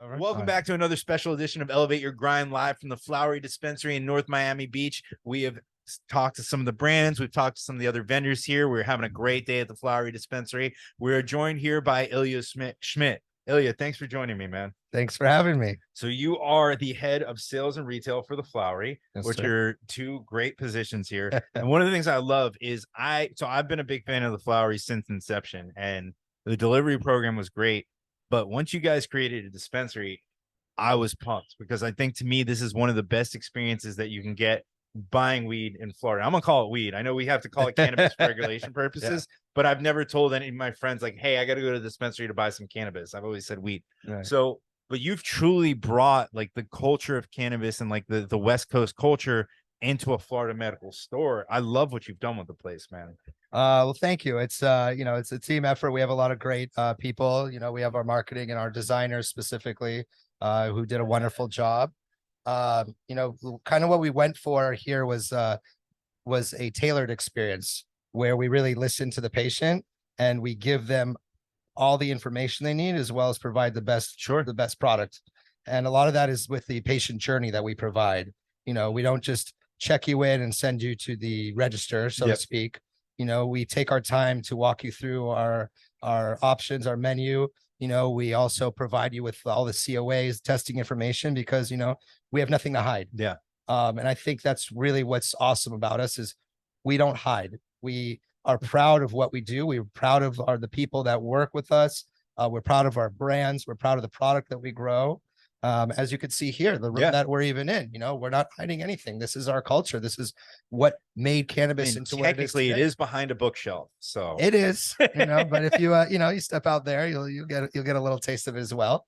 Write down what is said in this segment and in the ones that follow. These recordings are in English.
All right. Welcome back to another special edition of Elevate Your Grind live from the Flowery Dispensary in North Miami Beach. We have talked to some of the brands. We've talked to some of the other vendors here. We're having a great day at the Flowery Dispensary. We're joined here by Ilya Schmidt. Ilya, thanks for joining me, man. Thanks for having me. So you are the head of sales and retail for the Flowery, Yes, which sir. are two great positions here. And one of the things I love is I've been a big fan of the Flowery since inception, and the delivery program was great. But once you guys created a dispensary, I was pumped because I think to me, this is one of the best experiences that you can get buying weed in Florida. I'm going to call it weed. I know we have to call it cannabis for regulation purposes, but I've never told any of my friends like, hey, I got to go to the dispensary to buy some cannabis. I've always said weed. Right. So, but you've truly brought like the culture of cannabis and like the West Coast culture into a Florida medical store. I love what you've done with the place, man. Well, thank you. It's it's a team effort. We have a lot of great people. We have our marketing and our designers specifically who did a wonderful job. Kind of what we went for here was a tailored experience where we really listen to the patient and we give them all the information they need, as well as provide the best product. And a lot of that is with the patient journey that we provide. We don't just check you in and send you to the register, so to speak. We take our time to walk you through our options, our menu. We also provide you with all the COAs, testing information, because we have nothing to hide. Yeah. And I think that's really what's awesome about us is we don't hide. We are proud of what we do. We're proud of the people that work with us. We're proud of our brands. We're proud of the product that we grow. As you can see here, the room that we're even in, we're not hiding anything. This is our culture. This is what made cannabis into what it is. Technically, it is behind a bookshelf, so it is, but if you you step out there, you'll get a little taste of it as well.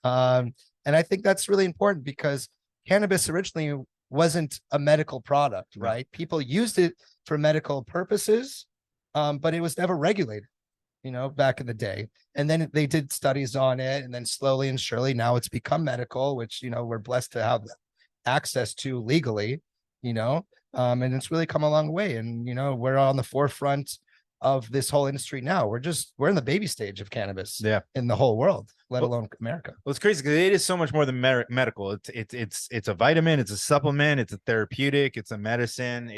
And I think that's really important because cannabis originally wasn't a medical product, right? People used it for medical purposes, but it was never regulated, back in the day. And then they did studies on it, and then slowly and surely now it's become medical, which we're blessed to have access to legally, and it's really come a long way. And we're on the forefront of this whole industry now. We're in the baby stage of cannabis in the whole world, let alone America. Well, it's crazy because it is so much more than medical. It's a vitamin, it's a supplement, it's a therapeutic, it's a medicine.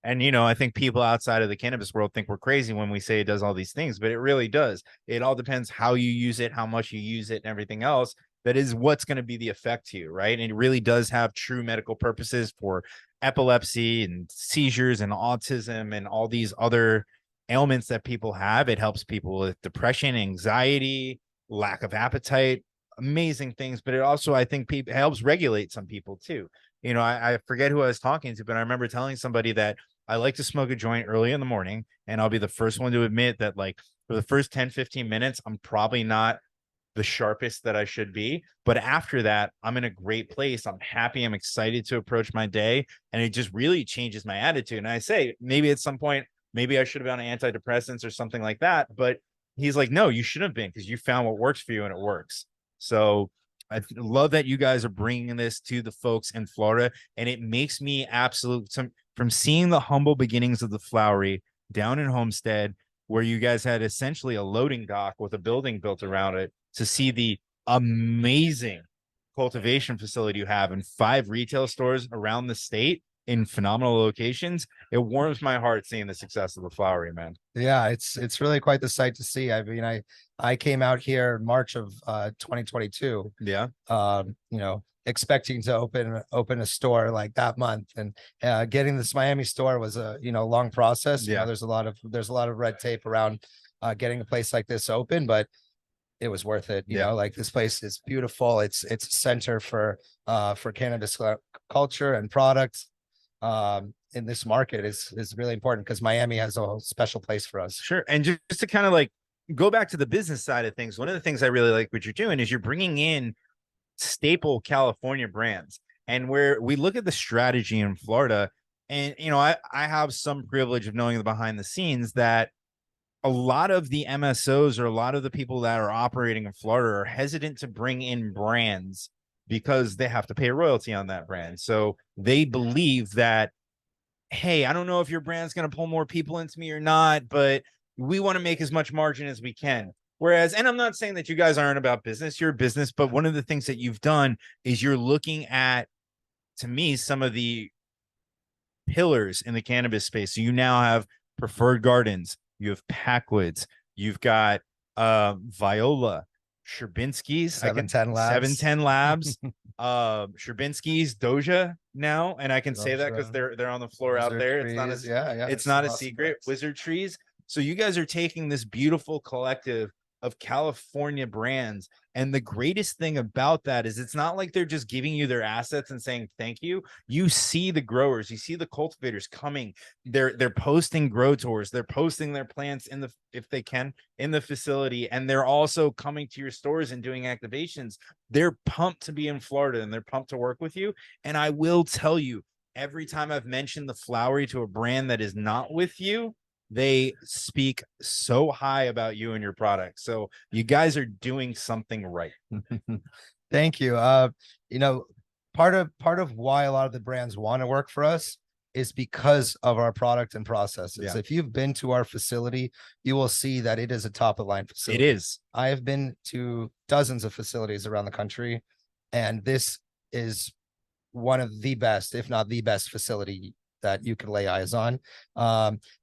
And I think people outside of the cannabis world think we're crazy when we say it does all these things, but it really does. It all depends how you use it, how much you use it, and everything else. That is what's going to be the effect to you, right? And it really does have true medical purposes for epilepsy and seizures and autism and all these other ailments that people have. It helps people with depression, anxiety, lack of appetite, amazing things. But it also, I think, helps regulate some people too. I forget who I was talking to, but I remember telling somebody that I like to smoke a joint early in the morning, and I'll be the first one to admit that, like, for the first 10, 15 minutes, I'm probably not the sharpest that I should be. But after that, I'm in a great place. I'm happy. I'm excited to approach my day. And it just really changes my attitude. And I say, maybe at some point, maybe I should have been on antidepressants or something like that. But he's like, no, you shouldn't have been, because you found what works for you and it works. So I love that you guys are bringing this to the folks in Florida. And it makes me from seeing the humble beginnings of the Flowery down in Homestead, where you guys had essentially a loading dock with a building built around it, to see the amazing cultivation facility you have in 5 retail stores around the state in phenomenal locations. It warms my heart seeing the success of the Flowery, man. Yeah, it's really quite the sight to see. I mean, I came out here March of 2022. Yeah. Expecting to open a store like that month, and getting this Miami store was a long process. There's a lot of red tape around getting a place like this open, but it was worth it. Like, this place is beautiful. It's a center for cannabis culture and products. In this market is really important because Miami has a special place for us. Sure. And just to kind of like go back to the business side of things, one of the things I really like what you're doing is you're bringing in staple California brands. And where we look at the strategy in Florida, and I have some privilege of knowing the behind the scenes that a lot of the MSOs or a lot of the people that are operating in Florida are hesitant to bring in brands because they have to pay a royalty on that brand. So they believe that, hey, I don't know if your brand's going to pull more people into me or not, but we want to make as much margin as we can. Whereas, and I'm not saying that you guys aren't about business, you're a business, but one of the things that you've done is you're looking at, to me, some of the pillars in the cannabis space. So you now have Preferred Gardens, you have Packwoods, you've got Viola, Sherbinskis, 710 Labs. 710 Labs, Sherbinskis, Doja now, and I can say that because they're on the floor out there. Trees. It's not a, yeah, it's not a secret. Wizard Trees. So you guys are taking this beautiful collective of California brands. And the greatest thing about that is it's not like they're just giving you their assets and saying thank you. You see the growers, you see the cultivators coming. They're posting grow tours, they're posting their plants in the, if they can, in the facility, and they're also coming to your stores and doing activations. They're pumped to be in Florida and they're pumped to work with you. And I will tell you, every time I've mentioned the Flowery to a brand that is not with you, they speak so high about you and your product. So you guys are doing something right. Thank you. You know, part of why a lot of the brands want to work for us is because of our product and processes. Yeah. If you've been to our facility, you will see that it is a top of line facility. It is. I have been to dozens of facilities around the country, and this is one of the best, if not the best facility that you can lay eyes on.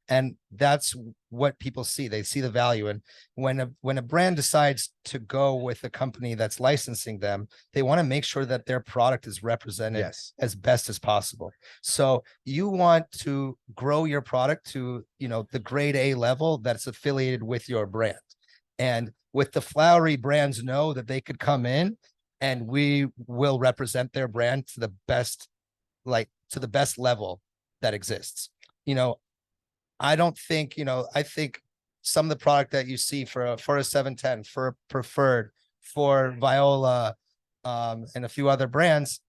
And that's what people see. They see the value. And when a brand decides to go with a company that's licensing them, they want to make sure that their product is represented as best as possible. So you want to grow your product to, you know, the grade A level that's affiliated with your brand. And with the Flowery, brands know that they could come in and we will represent their brand to the best, like to the best level that exists. You know, I don't think, you know, I think some of the product that you see for a 710, for a Preferred, for Viola, and a few other brands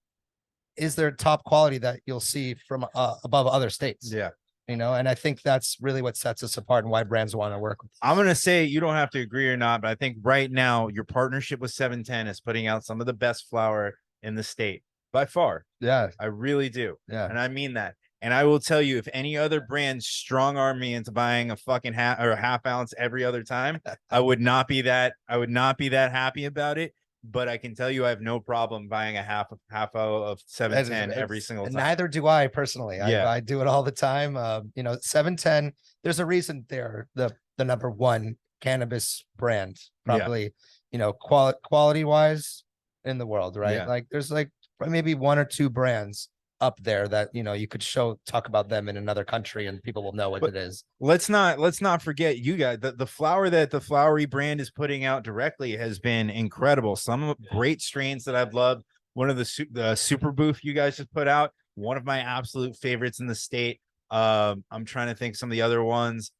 is their top quality that you'll see from above other states. Yeah. You know, and I think that's really what sets us apart and why brands want to work with us. I'm going to say, you don't have to agree or not, but I think right now your partnership with 710 is putting out some of the best flower in the state by far. Yeah. I really do. Yeah. And I mean that. And I will tell you, if any other brand strong arm me into buying a fucking half ounce every other time, I would not be that happy about it. But I can tell you, I have no problem buying a half of 710 every single time. Neither do I personally. Yeah. I do it all the time. You know, 710, there's a reason they're the number one cannabis brand, probably, you know, quality wise in the world, right? Yeah. Like there's like maybe one or two brands up there that, you know, you could talk about them in another country and people will know what it is. Let's not forget, you guys, the flower that the Flowery brand is putting out directly has been incredible. Some great strains that I've loved. One of the Super Booth you guys just put out, one of my absolute favorites in the state. I'm trying to think some of the other ones.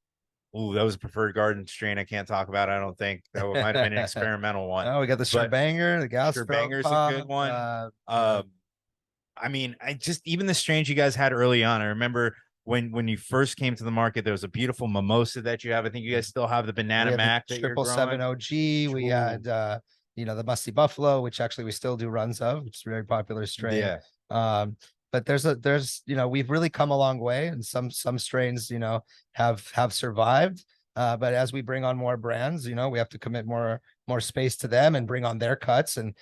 Ooh, that was a Preferred Garden strain I can't talk about. I don't think that might have been an experimental one. Oh, we got the Sherbanger, the gas Sherbanger's a good one. I mean, even the strains you guys had early on. I remember when you first came to the market, there was a beautiful mimosa that you have. I think you guys still have the Banana Mac, the 777 OG. We had you know, the Musty Buffalo, which actually we still do runs of, which is a very popular strain. Yeah. But there's you know, we've really come a long way, and some strains, you know, have survived. But as we bring on more brands, you know, we have to commit more space to them and bring on their cuts, and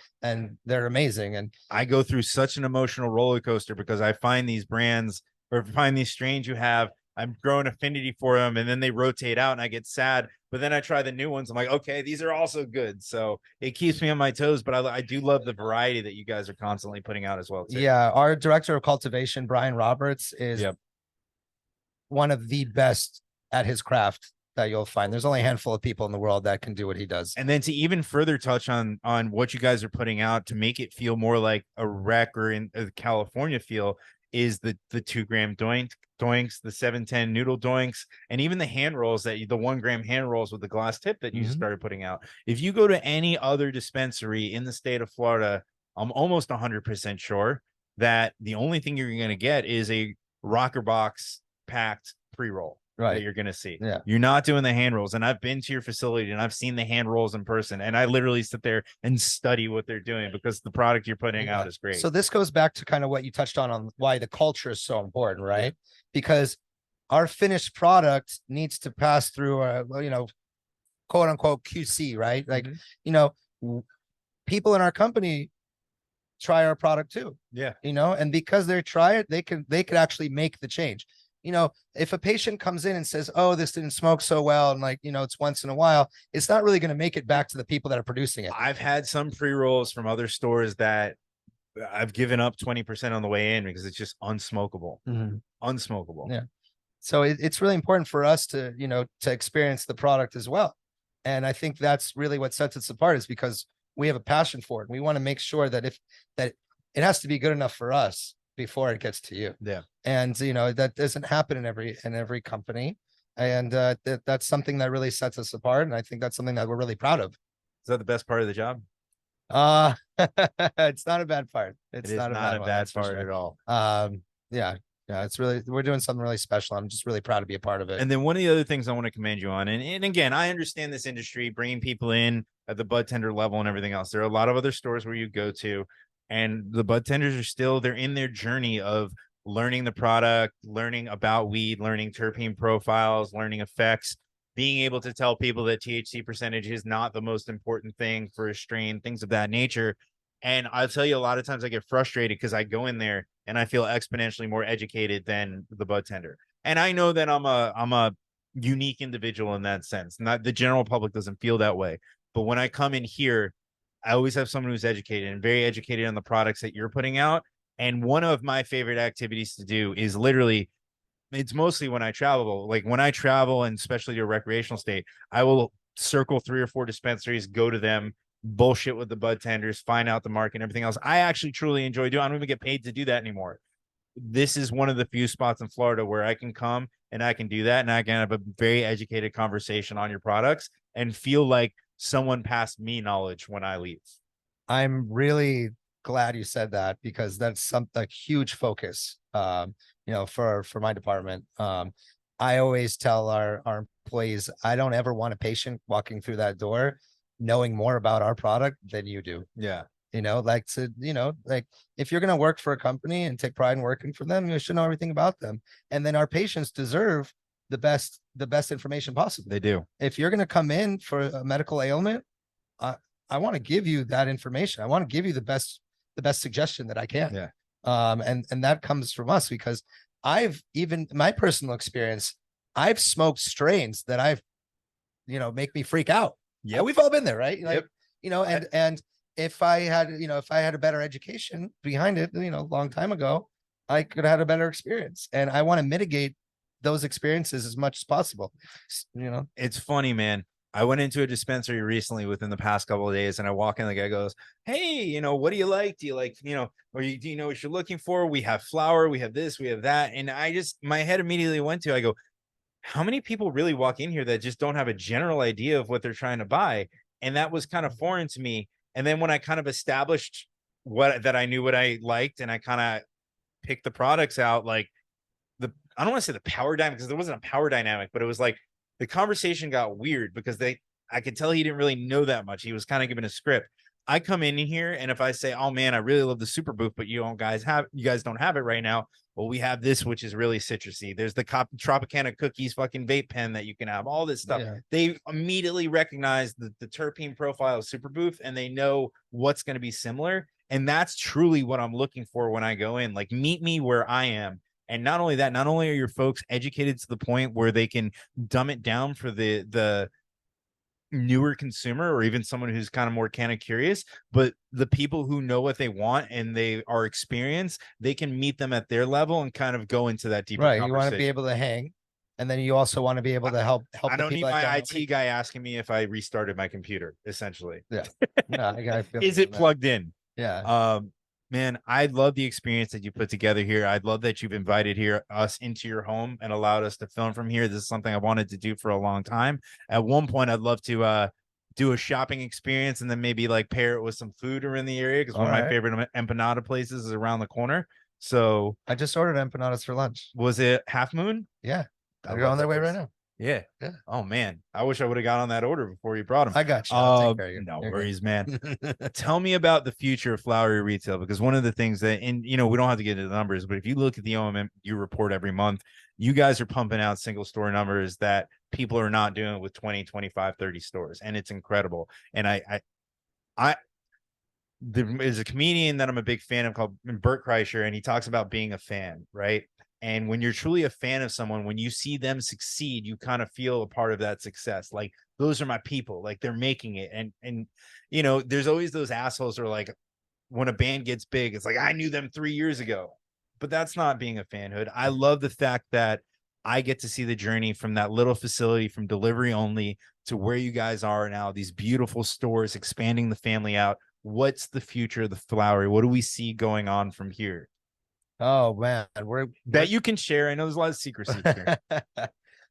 they're amazing. And I go through such an emotional roller coaster because I find these brands or find these strains you have, I'm growing affinity for them, and then they rotate out and I get sad, but then I try the new ones. I'm like, okay, these are also good. So it keeps me on my toes, but I do love the variety that you guys are constantly putting out as well, too. Yeah. Our director of cultivation, Brian Roberts, is one of the best at his craft that you'll find. There's only a handful of people in the world that can do what he does. And then to even further touch on what you guys are putting out to make it feel more like a rec or in a California feel is the 2 gram doinks, the 710 noodle doinks, and even the hand rolls, the 1 gram hand rolls with the glass tip that you started putting out. If you go to any other dispensary in the state of Florida, I'm almost 100% sure that the only thing you're going to get is a rocker box packed pre-roll. Right. That you're going to see. Yeah. You're not doing the hand rolls. And I've been to your facility and I've seen the hand rolls in person, and I literally sit there and study what they're doing because the product you're putting out is great. So this goes back to kind of what you touched on why the culture is so important, right? Because our finished product needs to pass through you know, quote unquote QC, right? Like, Mhm. you know, people in our company try our product too, Yeah. and because they try it, they could actually make the change. If a patient comes in and says, oh, this didn't smoke so well, and like, it's once in a while, it's not really going to make it back to the people that are producing it. I've had some pre-rolls from other stores that I've given up 20% on the way in because it's just unsmokable. Unsmokable. Yeah. So it's really important for us to, to experience the product as well. And I think that's really what sets us apart, is because we have a passion for it. We want to make sure that that it has to be good enough for us before it gets to you. Yeah. And, that doesn't happen in every company. And that's something that really sets us apart. And I think that's something that we're really proud of. Is that the best part of the job? It's not a bad part. It It's is not a bad one, bad that's for part sure. at all. Yeah. Yeah, we're doing something really special. I'm just really proud to be a part of it. And then one of the other things I want to commend you on, and again, I understand this industry, bringing people in at the bud tender level and everything else. There are a lot of other stores where you go to, and the bud tenders are still, they're in their journey of learning the product, learning about weed, learning terpene profiles, learning effects, being able to tell people that THC percentage is not the most important thing for a strain, things of that nature. And I'll tell you, a lot of times I get frustrated because I go in there and I feel exponentially more educated than the bud tender. And I know that I'm a unique individual in that sense. Not the general public doesn't feel that way. But when I come in here, I always have someone who's educated and very educated on the products that you're putting out. And one of my favorite activities to do is literally, it's mostly when I travel. Like when I travel, and especially to a recreational state, I will circle 3 or 4 dispensaries, go to them, bullshit with the bud tenders, find out the market and everything else. I actually truly enjoy doing. I don't even get paid to do that anymore. This is one of the few spots in Florida where I can come and I can do that, and I can have a very educated conversation on your products and feel like someone passed me knowledge when I leave. I'm really glad you said that, because that's a huge focus, for my department. I always tell our employees, I don't ever want a patient walking through that door knowing more about our product than you do. Yeah. Like if you're going to work for a company and take pride in working for them, you should know everything about them. And then our patients deserve the best information possible. They do. If you're going to come in for a medical ailment, I want to give you that information. I want to give you the best suggestion that I can. Yeah. And that comes from us, because my personal experience, I've smoked strains that make me freak out. Yeah, we've all been there, right? Like, yep. And if I had a better education behind it, a long time ago, I could have had a better experience. And I want to mitigate those experiences as much as possible. It's funny, man. I went into a dispensary recently within the past couple of days, and I walk in, the guy goes, hey, what do you like? Do you like, or do you know what you're looking for? We have flower, we have this, we have that. And my head immediately went to, I go, how many people really walk in here that just don't have a general idea of what they're trying to buy? And that was kind of foreign to me. And then when I kind of established that I knew what I liked, and I kind of picked the products out, like I don't want to say the power dynamic, because there wasn't a power dynamic, but it was like the conversation got weird because I could tell he didn't really know that much. He was kind of giving a script. I come in here, and if I say, oh man, I really love the super booth, but you guys don't have it right now. Well, we have this, which is really citrusy. There's the Tropicana cookies fucking vape pen that you can have, all this stuff. Yeah. They immediately recognize the terpene profile of super booth, and they know what's going to be similar. And that's truly what I'm looking for when I go in. Like, meet me where I am. And not only that, not only are your folks educated to the point where they can dumb it down for the newer consumer, or even someone who's kind of more curious, but the people who know what they want and they are experienced, they can meet them at their level and kind of go into that deeper conversation. You want to be able to hang, and then you also want to be able to help I don't need my IT guy asking me if I restarted my computer, essentially. Yeah. No, I feel is it plugged in? Yeah. Man, I love the experience that you put together here. I'd love that you've invited us into your home and allowed us to film from here. This is something I wanted to do for a long time. At one point, I'd love to do a shopping experience, and then maybe like pair it with some food around the area, because one of my favorite empanada places is around the corner. So I just ordered empanadas for lunch. Was it Half Moon? Yeah, they're on their way right now. Yeah. Yeah. Oh man, I wish I would have got on that order before you brought them. I got you. I'll take care of you. No You're worries, good. man. Tell me about the future of Flowery retail, because one of the things that, and you know, we don't have to get into the numbers, but if you look at the OMMU report every month, you guys are pumping out single store numbers that people are not doing with 20, 25, 30 stores. And it's incredible. And I there's a comedian that I'm a big fan of called Bert Kreischer, and he talks about being a fan, right? And when you're truly a fan of someone, when you see them succeed, you kind of feel a part of that success. Like, those are my people, like they're making it. And you know, there's always those assholes who are like, when a band gets big, it's like, I knew them 3 years ago. But that's not being a fanhood. I love the fact that I get to see the journey from that little facility, from delivery only, to where you guys are now, these beautiful stores, expanding the family out. What's the future of the Flowery? What do we see going on from here Oh man, that you can share? I know there's a lot of secrecy here.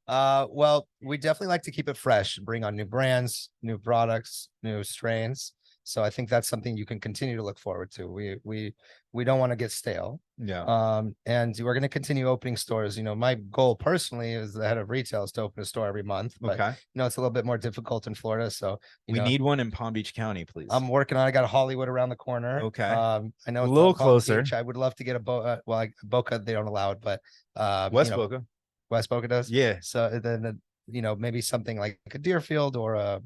well, we definitely like to keep it fresh, bring on new brands, new products, new strains. So I think that's something you can continue to look forward to. We don't want to get stale. Yeah. And we're going to continue opening stores. You know, my goal personally as the head of retail is to open a store every month, but Okay. you know, it's a little bit more difficult in Florida. So We need one in Palm Beach County, please. I'm working on. I got Hollywood around the corner. Okay. I know A it's little not Palm closer. Beach. I would love to get a Boca. They don't allow it, but West you know, Boca. West Boca does. Yeah. So then, you know, maybe something like a Deerfield or a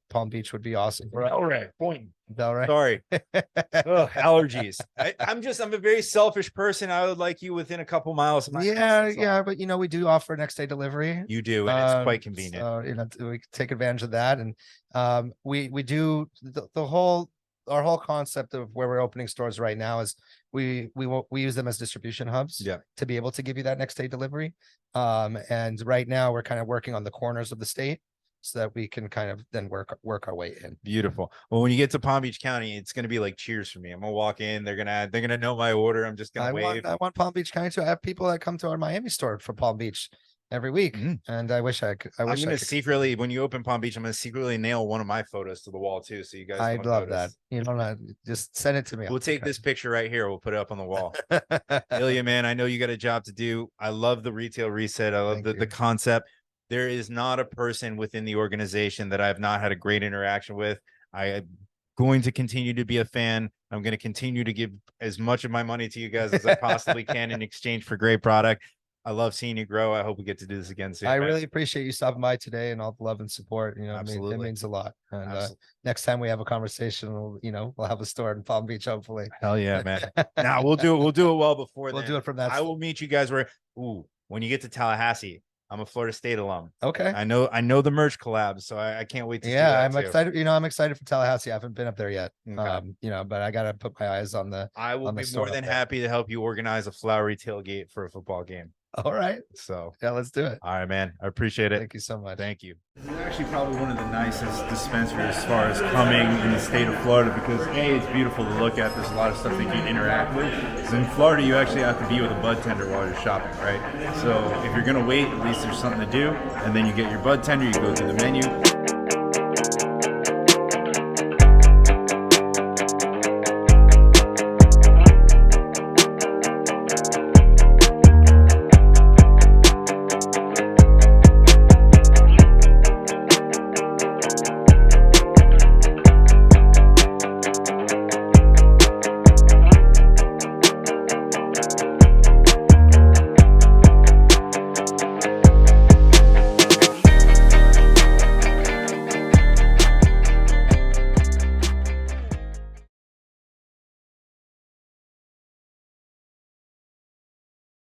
Palm Beach would be awesome. All right. Point. All right. Sorry. Ugh, allergies. I'm a very selfish person. I would like you within a couple miles of my house. Yeah, but you know, we do offer next day delivery. You do, and it's quite convenient. So, you know, we take advantage of that. And we do our whole concept of where we're opening stores right now is we use them as distribution hubs, Yeah, to be able to give you that next day delivery. And right now we're kind of working on the corners of the state so that we can kind of then work our way in. beautiful. Well, when you get to Palm Beach County, it's gonna be like Cheers for me. I'm gonna walk in, they're gonna know my order. I'm just gonna wave. I want Palm Beach County too. I have people that come to our Miami store from Palm Beach every week, and I wish I could. I'm gonna secretly, when you open Palm Beach, I'm gonna secretly nail one of my photos to the wall too, so you guys. I'd love that. You know, just send it to me. We'll take this picture right here. We'll put it up on the wall. Ilya, man, I know you got a job to do. I love the retail reset. I love the concept. There is not a person within the organization that I have not had a great interaction with. I am going to continue to be a fan. I'm going to continue to give as much of my money to you guys as I possibly can in exchange for great product. I love seeing you grow. I hope we get to do this again soon. I really appreciate you stopping by today and all the love and support. You know, absolutely, it means a lot. And next time we have a conversation, we'll have a store in Palm Beach, hopefully. Hell yeah, man. Now we'll do it well before we'll do it from that. I will meet you guys when you get to Tallahassee. I'm a Florida State alum. Okay. I know the merch collab, so I can't wait to. Yeah, I'm excited. You know, I'm excited for Tallahassee. I haven't been up there yet. Okay. You know, but I gotta put my eyes on the. I will be more than happy to help you organize a Flowery tailgate for a football game. All right. So yeah, let's do it. All right, man. I appreciate it. Thank you so much. Thank you. This is actually probably one of the nicest dispensaries as far as coming in the state of Florida because A, it's beautiful to look at. There's a lot of stuff that you can interact with. So in Florida, you actually have to be with a bud tender while you're shopping, right? So if you're gonna wait, at least there's something to do. And then you get your bud tender, you go through the menu.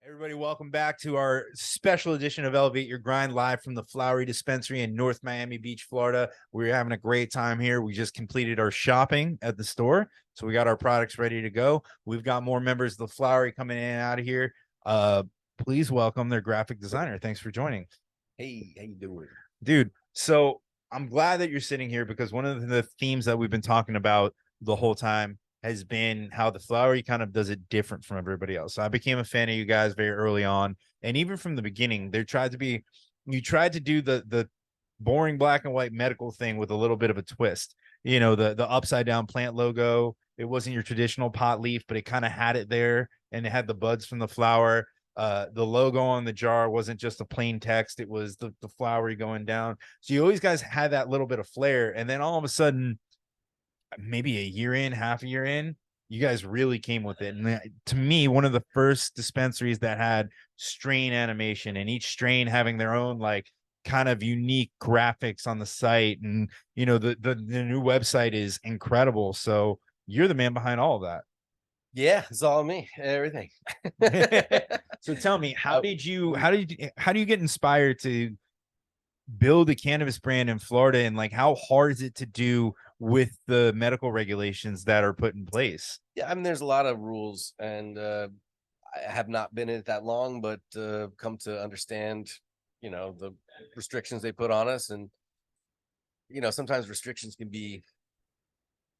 Everybody, welcome back to our special edition of Elevate Your Grind live from the Flowery Dispensary in North Miami Beach, Florida. We're having a great time here. We just completed our shopping at the store, so we got our products ready to go. We've got more members of the Flowery coming in and out of here. Please welcome their graphic designer. Thanks for joining. Hey, how you doing? Dude, so I'm glad that you're sitting here because one of the themes that we've been talking about the whole time has been how the Flowery kind of does it different from everybody else. So I became a fan of you guys very early on. And even from the beginning, you tried to do the boring black and white medical thing with a little bit of a twist. You know, the upside down plant logo. It wasn't your traditional pot leaf, but it kind of had it there and it had the buds from the flower. The logo on the jar wasn't just a plain text, it was the flowery going down. So you always guys had that little bit of flair, and then all of a sudden, maybe a year in, half a year in, you guys really came with it. And to me, one of the first dispensaries that had strain animation, and each strain having their own like kind of unique graphics on the site. And the new website is incredible. So you're the man behind all of that. Yeah, it's all me, everything. So tell me, how do you get inspired to build a cannabis brand in Florida, and like how hard is it to do with the medical regulations that are put in place? Yeah, I mean, there's a lot of rules, and I have not been in it that long, but come to understand, the restrictions they put on us. And sometimes restrictions can be,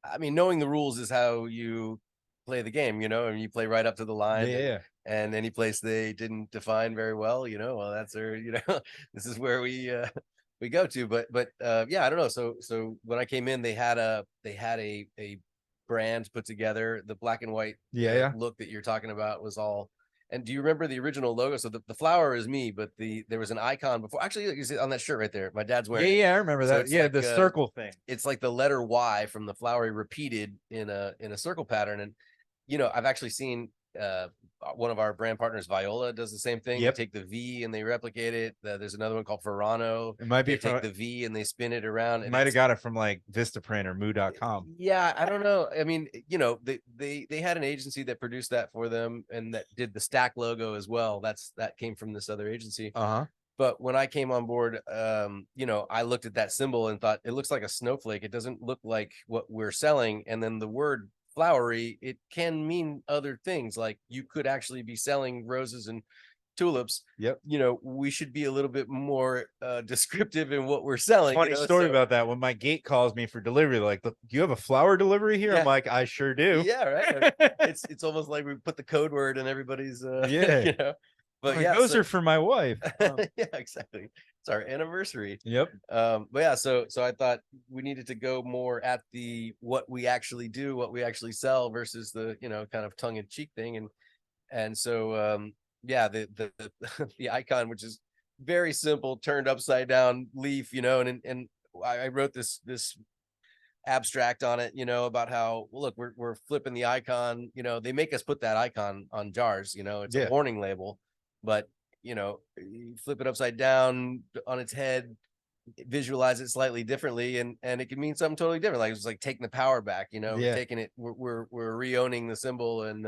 I mean, knowing the rules is how you play the game, and you play right up to the line. Yeah. And any place they didn't define very well, well, that's their, this is where we go to. But yeah, I don't know. So when I came in, they had a brand put together. The black and white look that you're talking about was all. And do you remember the original logo? So the flower is me, but there was an icon before. Actually, you see on that shirt right there. My dad's wearing it. Yeah, I remember that. So Yeah, like, the circle thing. It's like the letter Y from the Flowery repeated in a circle pattern. And I've actually seen one of our brand partners, Viola, does the same thing. Yep. They take the V and they replicate it. There's another one called Verano. It might be they take the V and they spin it around. You might have got it from like Vistaprint or Moo.com. Yeah, I don't know. I mean, they had an agency that produced that for them and that did the stack logo as well. That came from this other agency. But when I came on board, I looked at that symbol and thought it looks like a snowflake. It doesn't look like what we're selling. And then the word flowery, it can mean other things. Like you could actually be selling roses and tulips. Yep. We should be a little bit more descriptive in what we're selling. Funny story about that. When my gate calls me for delivery, like, do you have a flower delivery here? Yeah. I'm like, I sure do. Yeah, right. It's almost like we put the code word and everybody's yeah. But like, yeah, those are for my wife. Yeah, exactly. It's our anniversary. Yep. But yeah, so I thought we needed to go more at what we actually do, what we actually sell versus the kind of tongue-in-cheek thing. And so yeah, the the icon, which is very simple, turned upside down leaf, and I wrote this abstract on it, about how, well, look, we're flipping the icon, they make us put that icon on jars, it's a warning label, but you flip it upside down on its head, visualize it slightly differently, and it can mean something totally different. Like it's like taking the power back, taking it, we're re-owning the symbol and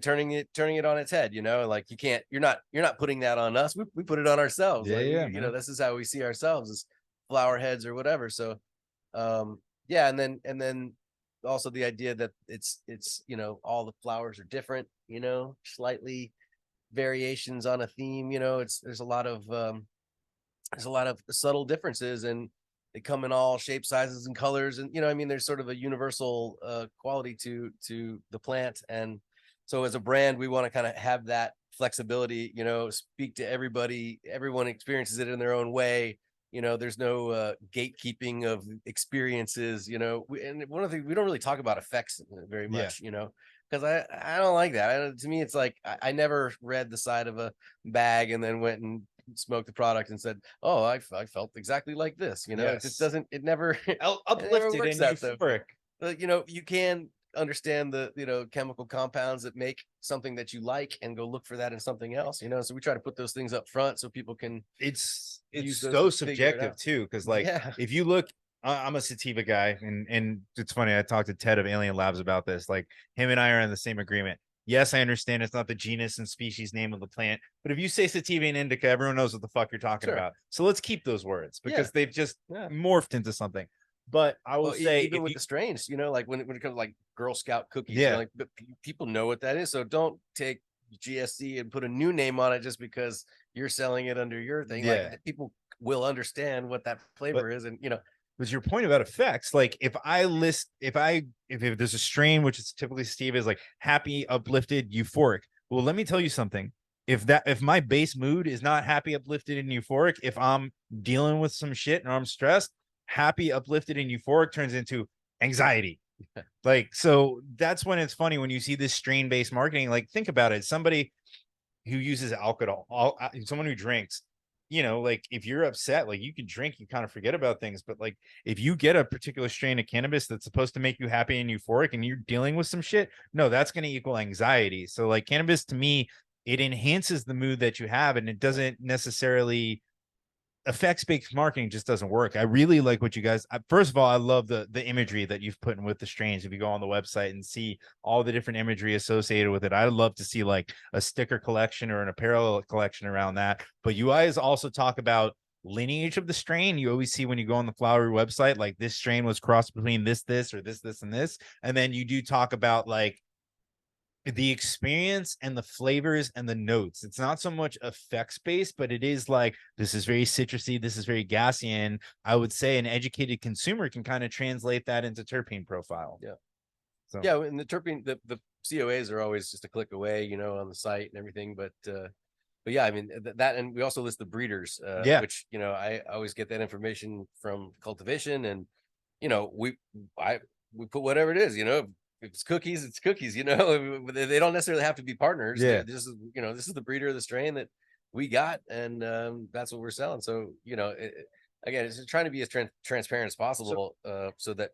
turning it on its head, like you're not putting that on us. We put it on ourselves. This is how we see ourselves as flower heads or whatever. So yeah, and then also the idea that it's all the flowers are different, slightly variations on a theme, there's a lot of subtle differences, and they come in all shapes, sizes, and colors. And there's sort of a universal quality to the plant. And so as a brand, we want to kind of have that flexibility, speak to everybody. Everyone experiences it in their own way. There's no gatekeeping of experiences, and one of the things we don't really talk about effects very much, because I don't like that. To me, it's like I never read the side of a bag and then went and smoked the product and said, oh, I felt exactly like this. It just doesn't, it never uplifted works and out, euphoric. But, you can understand the chemical compounds that make something that you like and go look for that in something else, so we try to put those things up front so people can. It's so subjective too, because like if you look, I'm a sativa guy, and it's funny, I talked to Ted of Alien Labs about this. Like him and I are in the same agreement. Yes, I understand it's not the genus and species name of the plant, but if you say sativa and indica, everyone knows what the fuck you're talking about. So let's keep those words, because they've just morphed into something. But I will say, even with the strains, like when it comes to like Girl Scout cookies, but people know what that is. So don't take GSC and put a new name on it just because you're selling it under your thing. Like people will understand what that flavor is, and was your point about effects. Like if there's a strain which is typically sativa is like happy, uplifted, euphoric. Well, let me tell you something. If my base mood is not happy, uplifted, and euphoric, if I'm dealing with some shit and I'm stressed, happy, uplifted, and euphoric turns into anxiety. Like, so that's when it's funny when you see this strain-based marketing. Like, think about it. Somebody, who uses alcohol, someone who drinks, you know, like if you're upset, like you can drink, you kind of forget about things. But like if you get a particular strain of cannabis that's supposed to make you happy and euphoric and you're dealing with some shit, no, that's going to equal anxiety. So like cannabis to me, it enhances the mood that you have, and it doesn't necessarily effects-based marketing just doesn't work. I really like what you guys, first of all, I love the imagery that you've put in with the strains. If you go on the website and see all the different imagery associated with it, I'd love to see like a sticker collection or an apparel collection around that. But you guys also talk about lineage of the strain. You always see when you go on the Flowery website, like this strain was crossed between this or this and this. And then you do talk about like the experience and the flavors and the notes. It's not so much effects based, but it is like, this is very citrusy, this is very gassy, and I would say an educated consumer can kind of translate that into terpene profile. Yeah. So Yeah, and the terpene, the COAs are always just a click away, you know, on the site and everything. But yeah, I mean that, and we also list the breeders, which, you know, I always get that information from cultivation, and you know, we put whatever it is, you know. If it's cookies, it's cookies, you know. They don't necessarily have to be partners. Yeah. This is, you know, this is the breeder of the strain that we got, and that's what we're selling. So, you know, again, it's trying to be as transparent as possible, so that,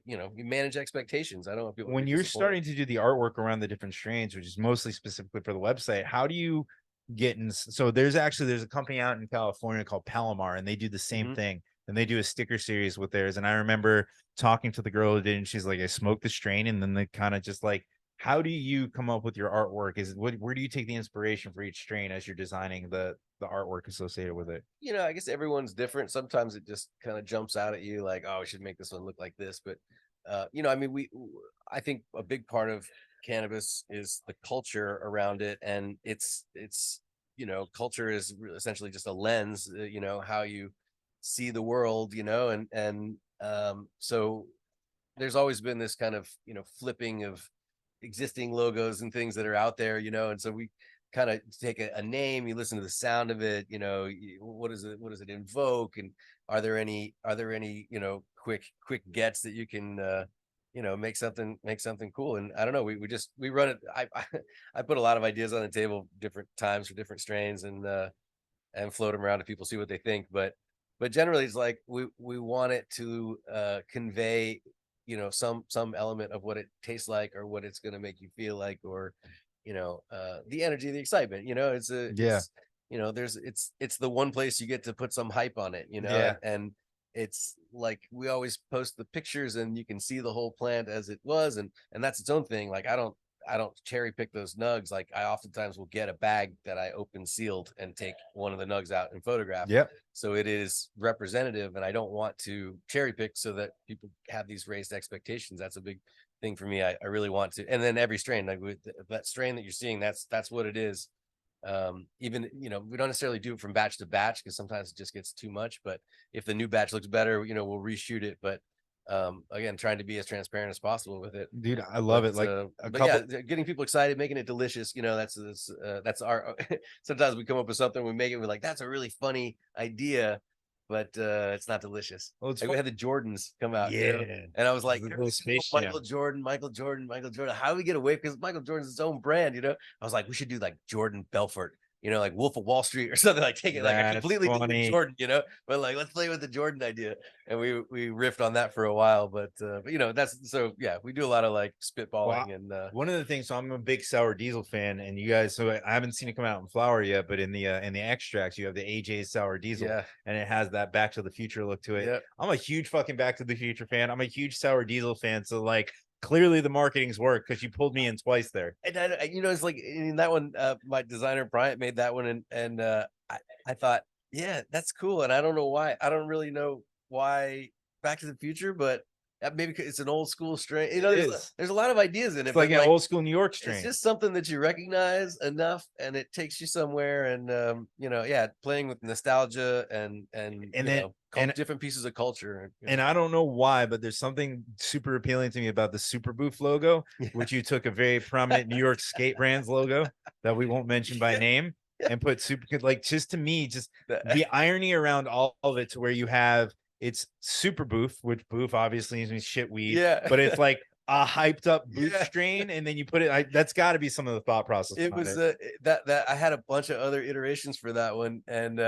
you know, you manage expectations. I don't want people, when you're starting to do the artwork around the different strains, which is mostly specifically for the website, how do you get in? So there's a company out in California called Palomar, and they do the same thing, and they do a sticker series with theirs. And I remember talking to the girl who did, and she's like, I smoked the strain, and then they kind of just like, how do you come up with your artwork? Is it where do you take the inspiration for each strain as you're designing the artwork associated with it? You know, I guess everyone's different. Sometimes it just kind of jumps out at you like, oh, we should make this one look like this. But you know, I mean, I think a big part of cannabis is the culture around it, and it's you know, culture is essentially just a lens, you know, how you see the world, you know, and so there's always been this kind of, you know, flipping of existing logos and things that are out there, you know. And so we kind of take a name, you listen to the sound of it, you know, what does it invoke, and are there any you know, quick gets that you can you know, make something cool. And I don't know, we run it. I put a lot of ideas on the table different times for different strains, and float them around to people, see what they think. But generally it's like we want it to convey, you know, some element of what it tastes like, or what it's going to make you feel like, or you know, the energy, the excitement, you know. It's you know, it's the one place you get to put some hype on it, you know. And it's like we always post the pictures, and you can see the whole plant as it was, and that's its own thing. Like I don't cherry pick those nugs. Like I oftentimes will get a bag that I open sealed and take one of the nugs out and photograph. So it is representative, and I don't want to cherry pick so that people have these raised expectations. That's a big thing for me. I really want to. And then every strain, like with that strain that you're seeing, that's what it is. Even, you know, we don't necessarily do it from batch to batch, because sometimes it just gets too much. But if the new batch looks better, you know, we'll reshoot it. But again, trying to be as transparent as possible with it, dude. I love it. Like yeah, getting people excited, making it delicious, you know. That's our sometimes we come up with something, we make it, we're like, that's a really funny idea, but it's not delicious. Well, like we had the Jordans come out, yeah, you know? And I was like, Michael Jordan, how do we get away, because Michael Jordan's his own brand, you know. I was like, we should do like Jordan Belfort, you know, like Wolf of Wall Street or something, like take it like a completely different Jordan, you know, but like, let's play with the Jordan idea. And we riffed on that for a while, but you know, that's, so yeah, we do a lot of like spitballing. And one of the things, so I'm a big Sour Diesel fan, and you guys, so I haven't seen it come out in flower yet, but in the extracts, you have the AJ's Sour Diesel, and it has that Back to the Future look to it. I'm a huge fucking Back to the Future fan. I'm a huge Sour Diesel fan. So like, clearly the marketing's worked, because you pulled me in twice there. And you know, it's like in that one, my designer Bryant made that one, and I thought, yeah, that's cool. And I don't know why. I don't really know why Back to the Future, but maybe it's an old school strain. You know, there's a lot of ideas in it. It's like an old school New York strain. It's just something that you recognize enough, and it takes you somewhere. And you know, yeah, playing with nostalgia and different pieces of culture. And I don't know why, but there's something super appealing to me about the Super Boof logo, which you took a very prominent New York skate brands logo that we won't mention by name, and put super good. Like, just to me, just the irony around all of it, to where you have, it's Super Boof, which boof obviously means shit weed, but it's like a hyped up boot Yeah. strain, and then you put it. That's got to be some of the thought process. It behind was it. that I had a bunch of other iterations for that one, and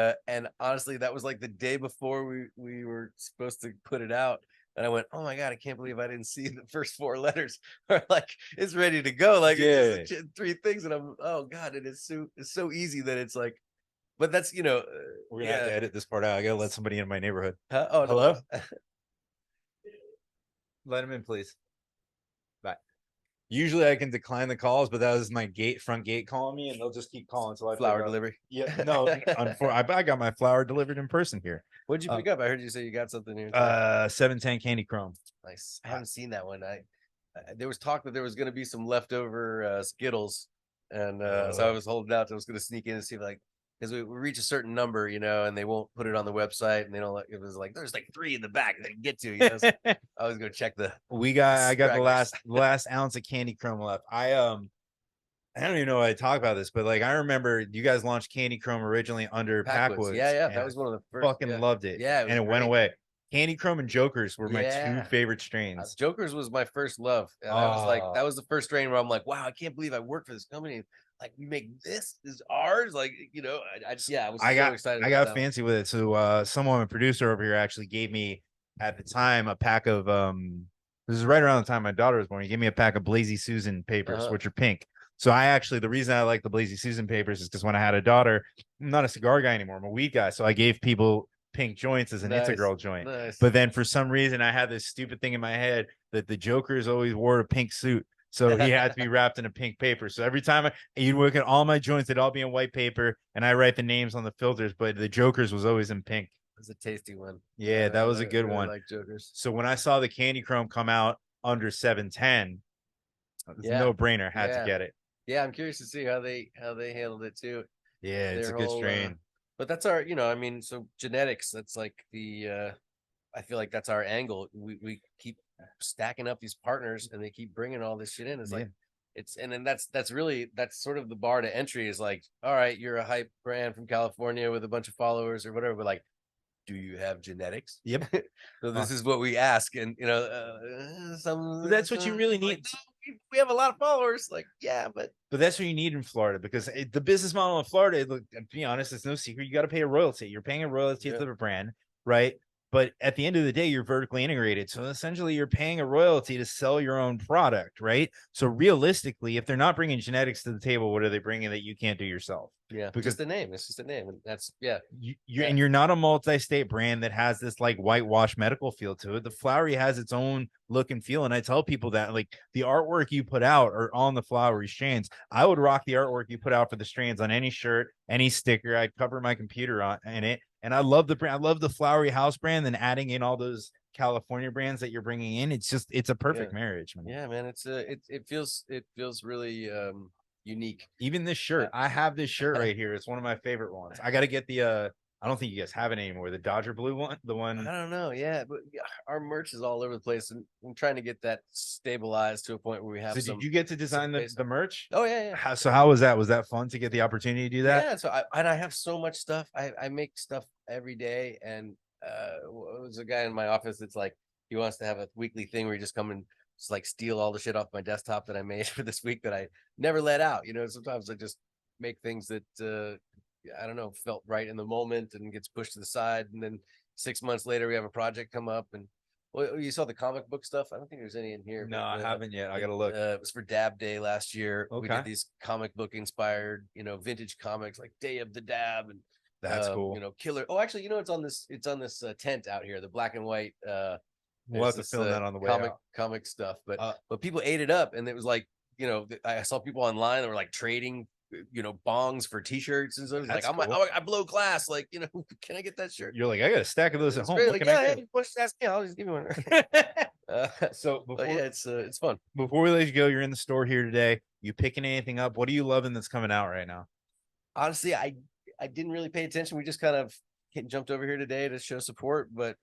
honestly, that was like the day before we were supposed to put it out, and I went, oh my god, I can't believe I didn't see the first 4 letters. Or like it's ready to go, like it's just 3 things, and I'm oh god, it's so easy that it's like, but that's We're gonna have to edit this part out. I gotta let somebody in my neighborhood. Huh? Oh no. Hello? Let him in, please. Bye. Usually I can decline the calls, but that was my front gate calling me, and they'll just keep calling until I Flower pick up. delivery. Yeah, no, I got my flower delivered in person here. What'd you pick up? I heard you say you got something here. 710 Candy Chrome. Nice. I haven't seen that one. There was talk that there was going to be some leftover Skittles, and so I was holding out. I was going to sneak in and see if like because we reach a certain number, and they won't put it on the website, and they don't. It was like there's like 3 in the back that I can get to. So I was going to check the. I got the stragglers. last ounce of Candy Chrome left. I don't even know why I talk about this, but like I remember you guys launched Candy Chrome originally under Packwoods. Yeah, and that was one of the first. fucking loved it. Yeah, and it went great. away. Candy Chrome and Jokers were my 2 Yeah. favorite strains. Jokers was my first love, and I was like, that was the first strain where I'm like, wow, I can't believe I work for this company. Like we make this is ours. Like I just I was so excited. I got fancy with it. So someone, a producer over here, actually gave me at the time a pack of this is right around the time my daughter was born. He gave me a pack of Blazy Susan papers, which are pink. So the reason I like the Blazy Susan papers is because when I had a daughter, I'm not a cigar guy anymore. I'm a weed guy. So I gave people pink joints as an It's a Girl joint. Nice. But then for some reason I had this stupid thing in my head that the Jokers always wore a pink suit. So he had to be wrapped in a pink paper. So every time you'd look at all my joints, they'd all be in white paper, and I write the names on the filters, but the Jokers was always in pink. It was a tasty one. Yeah, that was a good one. Like Jokers. So when I saw the Candy Chrome come out under 710, it was a no-brainer. Had to get it. Yeah, I'm curious to see how they handled it too. Yeah, it's a good strain. But that's our, so genetics, that's like the I feel like that's our angle. We keep stacking up these partners and they keep bringing all this shit in. It's like and then that's sort of the bar to entry is like, all right, you're a hype brand from California with a bunch of followers or whatever, but like, do you have genetics? Yep. So this is what we ask, and that's what you really need. Like, no, we have a lot of followers, like but that's what you need in Florida because the business model in Florida, look, to be honest, it's no secret. You got to pay a royalty. You're paying a royalty to the brand, right? But at the end of the day, you're vertically integrated. So essentially, you're paying a royalty to sell your own product, right? So realistically, if they're not bringing genetics to the table, what are they bringing that you can't do yourself? Yeah, because just the name. It's just a name, and that's and you're not a multi-state brand that has this like whitewash medical feel to it. The Flowery has its own look and feel, and I tell people that like the artwork you put out are on the Flowery strains. I would rock the artwork you put out for the strains on any shirt, any sticker. I'd cover my computer in it. And I love the brand. I love the Flowery house brand, and adding in all those California brands that you're bringing in. It's a perfect marriage, man. Yeah, man. It feels really unique. Even this shirt, I have this shirt right here. It's one of my favorite ones. I got to get the I don't think you guys have it anymore. The Dodger blue one, the one. I don't know. Yeah, but our merch is all over the place, and I'm trying to get that stabilized to a point where we have. So did you get to design the merch? Oh yeah. So how was that? Was that fun to get the opportunity to do that? Yeah. So I have so much stuff. I make stuff every day, and there's a guy in my office that's like he wants to have a weekly thing where you just come and just like steal all the shit off my desktop that I made for this week that I never let out. Sometimes I just make things that I don't know, felt right in the moment and gets pushed to the side. And then 6 months later, we have a project come up. And well, you saw the comic book stuff. I don't think there's any in here. No, I haven't yet. I got to look. It was for Dab Day last year. Okay. We did these comic book inspired, vintage comics like Day of the Dab. And that's cool. Killer. Oh, actually, it's on this tent out here, the black and white. We'll have to film that on the way comic stuff. But people ate it up. And it was like, I saw people online that were like trading bongs for t-shirts and stuff. Like, cool. I blow class. Like, can I get that shirt? You're like, I got a stack of those at home. Like, I'll just give you one. So it's fun. Before we let you go, you're in the store here today. You picking anything up? What are you loving that's coming out right now? Honestly, I didn't really pay attention. We just kind of jumped over here today to show support. But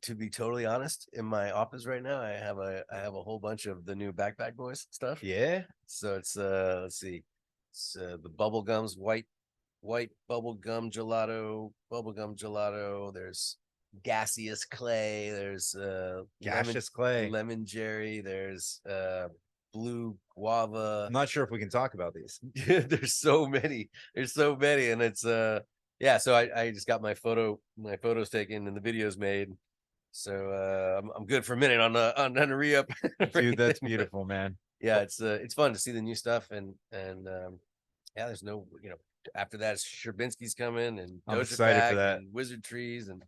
to be totally honest, in my office right now, I have a whole bunch of the new Backpack Boys stuff. Yeah. So it's let's see, it's the bubble gums, white bubble gum gelato. There's gaseous clay. There's Gaseous clay. lemon jerry. There's blue guava. I'm not sure if we can talk about these. There's so many. There's so many, and it's yeah. So I just got my photos taken and the videos made. So I'm good for a minute on the re-up. Dude, that's beautiful, man. Yeah, it's fun to see the new stuff and yeah, there's no, after that Sherbinskis coming and I'm Doja excited for Pack that. and Wizard Trees, and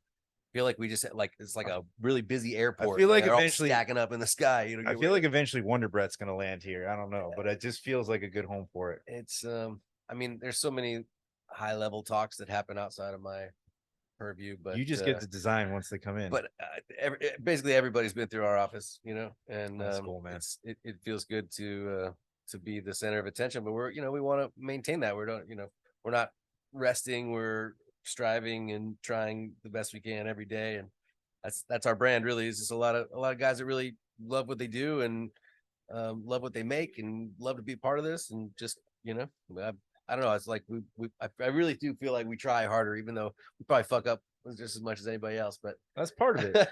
feel like we just like it's like a really busy airport. feel like they're all eventually- stacking up in the sky. I feel like eventually Wonder Brett's gonna land here. I don't know, but it just feels like a good home for it. it's I mean, there's so many high level talks that happen outside of my purview, but You just get to design once they come in. but basically everybody's been through our office, and That's cool, man. it feels good to be the center of attention, but we're, we want to maintain that. We're not resting, we're striving and trying the best we can every day. And that's our brand, really. Is just a lot of guys that really love what they do and love what they make and love to be a part of this. And just, I don't know. It's like I really do feel like we try harder, even though we probably fuck up just as much as anybody else. But That's part of it.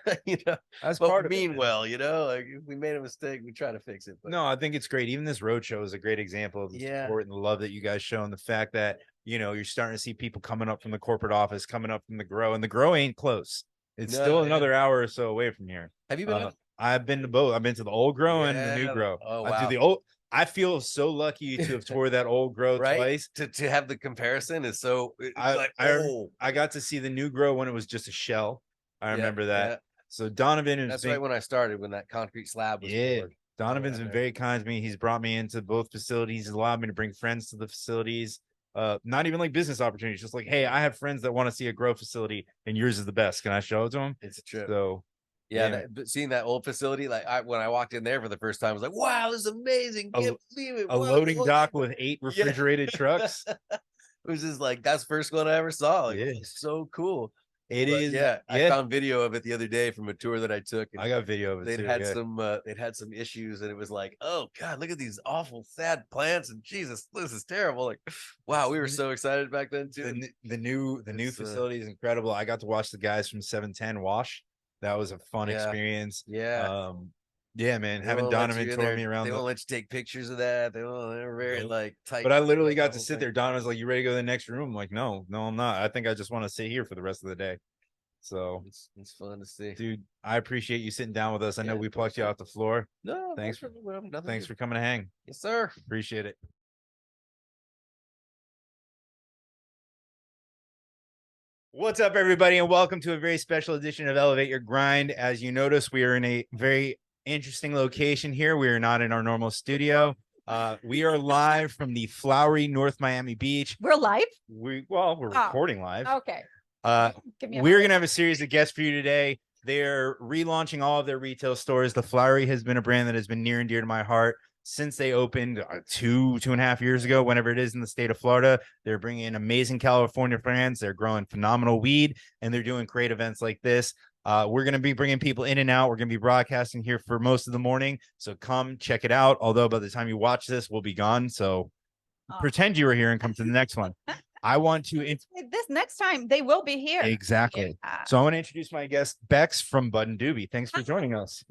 That's but part we of it. mean well, like if we made a mistake, we try to fix it. But No, I think it's great. Even this roadshow is a great example of the Yeah. support and the love that you guys show, and the fact that you're starting to see people coming up from the corporate office, coming up from the grow, and the grow ain't close. It's No, still yeah. another hour or so away from here. have you been? Uh, I've been to both. I've been to the old grow and the new Yeah. grow. Oh, I do wow. the old. I feel so lucky to have toured that old grow Right? twice. To have the comparison is so it's I- like I- oh I got to see the new grow when it was just a shell. I yeah, remember that. yeah. So Donovan is That's right when I started, when that concrete slab was Yeah. poured. Donovan's Yeah, been there. very kind to me. He's brought me into both facilities. He's allowed me to bring friends to the facilities. Not even like business opportunities, just like, hey, I have friends that want to see a grow facility, and yours is the best. Can I show it to them? It's a trip. So Yeah, yeah. but seeing that old facility, like when I walked in there for the first time, I was like, "Wow, this is amazing! A- Can't believe it! a Wow, loading look." dock with 8 refrigerated trucks. It was just like that's the first one I ever saw. Like, Yeah. it's so cool. It But is. yeah, I Yeah. found video of it the other day from a tour that I took. And I got video of it they'd too. had Yeah. they'd had some issues, and it was like, oh god, look at these awful, sad plants, and Jesus, this is terrible. Like, wow, we were so excited back then too. The new It's, facility is incredible. I got to watch the guys from 710 wash. That was a fun Yeah. experience. Yeah. Yeah, man. They Having won't let Donovan you in tour there. me around They the won't let you take pictures of that. They're very Nope. like tight. But I literally got the to whole sit thing. there. Donovan's like, "You ready to go to the next room?" I'm like, no, I'm not. I think I just want to sit here for the rest of the day. So, It's fun to see. dude, I appreciate you sitting down with us. I know Yeah, we plucked you off the floor. No, Thanks for nothing. Thanks for coming to hang. Yes, sir. Appreciate it. What's up, everybody, and welcome to a very special edition of Elevate Your Grind. As you notice, we are in a very interesting location here. We are not in our normal studio. We are live from the Flowery, North Miami Beach. We're live? We're Oh. recording live. Okay. Give me a We're moment. gonna have a series of guests for you today. They're relaunching all of their retail stores. The Flowery has been a brand that has been near and dear to my heart since they opened 2.5 years ago, whenever it is in the state of Florida. They're bringing in amazing California brands. They're growing phenomenal weed, and they're doing great events like this. We're going to be bringing people in and out. We're going to be broadcasting here for most of the morning. So come check it out. Although by the time you watch this, we'll be gone. So Oh. pretend you were here and come to the next one. I want to This next time they will be here. exactly. Yeah. So I want to introduce my guest, Bex from Bud and Doobie. Thanks for joining us.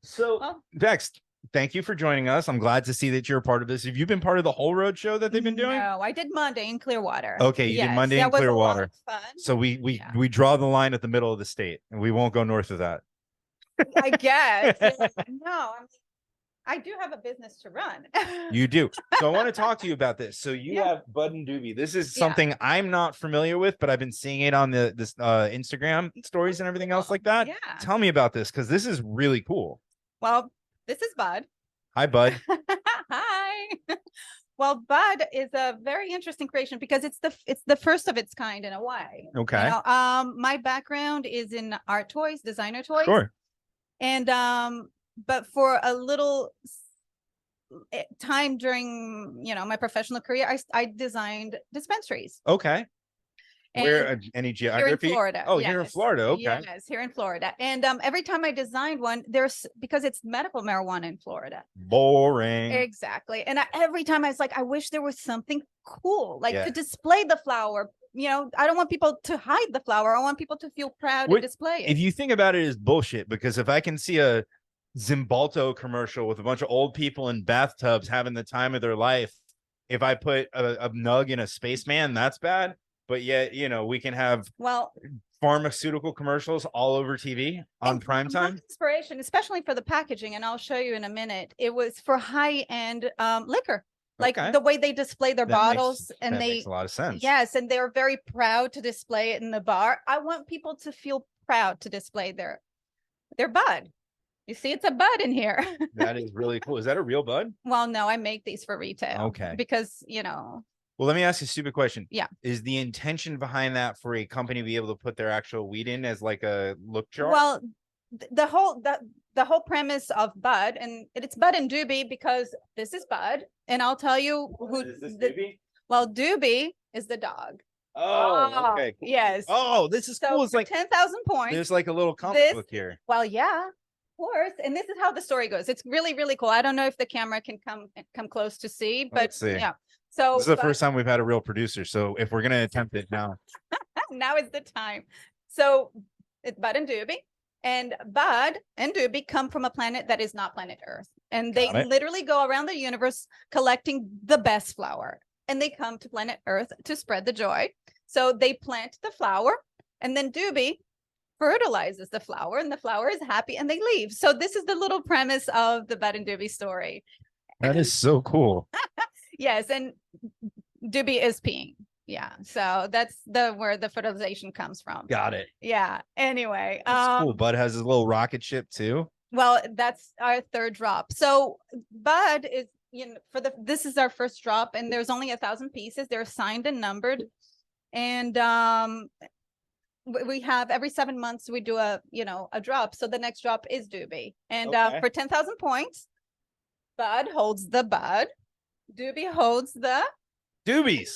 So Well- Bex, thank you for joining us. I'm glad to see that you're a part of this. Have you been part of the whole road show that they've been doing? No, I did Monday in Clearwater. Okay, you did Yes, Monday that in was a lot Clearwater. of fun. So we Yeah. we draw the line at the middle of the state, and we won't go north of that. I guess. Yeah. No, I do have a business to run. You do. So I want to talk to you about this. So you Yeah. have Bud and Doobie. This is Yeah. something I'm not familiar with, but I've been seeing it on this Instagram stories and everything else like that. Yeah. Tell me about this, because this is really cool. Well, this is Bud. Hi, Bud. Hi. Well, Bud is a very interesting creation because it's the first of its kind in a way. Okay. My background is in art toys, designer toys. Sure. And but for a little time during my professional career, I designed dispensaries. Okay. Where And any here in geography? Florida. Oh, here in yes. Florida. Okay. Yes, here in Florida. And every time I designed one, because it's medical marijuana in Florida. Boring. Exactly. And every time I was like, I wish there was something cool, like Yeah. to display the flower. You know, I don't want people to hide the flower. I want people to feel proud What- and display it. If you think about it, is bullshit, because if I can see a Zimbalto commercial with a bunch of old people in bathtubs having the time of their life, if I put a nug in a spaceman, that's bad. But yet, you know, we can have Well, pharmaceutical commercials all over TV on and prime my time. inspiration, especially for the packaging, and I'll show you in a minute. It was for high-end liquor, like Okay. the way they display their bottles, and that they makes a lot of sense. yes, and they're very proud to display it in the bar. I want people to feel proud to display their bud. You see, it's a bud in here. That is really cool. Is that a real bud? Well, no, I make these for retail. Okay. Because, you know, Well, let me ask you a stupid question. Yeah. Is the intention behind that for a company to be able to put their actual weed in as like a look jar? well, the whole premise of Bud, and it's Bud and Doobie because this is Bud, and I'll tell you who. Is this the- Doobie? Well, Doobie is the dog. Oh, okay. Cool. Yes. Oh, this is So cool. It's for like 10,000 points. there's like a little comic this- book here. Well, yeah, of course. And this is how the story goes. It's really, really cool. I don't know if the camera can come close to see, but Let's see. yeah. So This is the Bud- first time we've had a real producer. So if we're gonna attempt it now, now is the time. So it's Bud and Doobie. And Bud and Doobie come from a planet that is not planet Earth. And they Got it. literally go around the universe collecting the best flower. And they come to planet Earth to spread the joy. So they plant the flower, and then Doobie fertilizes the flower, and the flower is happy, and they leave. So this is the little premise of the Bud and Doobie story. that is so cool. Yes, and Doobie is peeing. Yeah, so that's where the fertilization comes from. Got it. Yeah. Anyway, That's cool. Bud has his little rocket ship too. well, that's our third drop. So Bud is, you know, this is our first drop, and there's only 1,000 pieces. They're signed and numbered, and we have every 7 months we do a drop. So the next drop is Doobie, and Okay. for 10,000 points, Bud holds the Bud, Doobie holds the Doobies.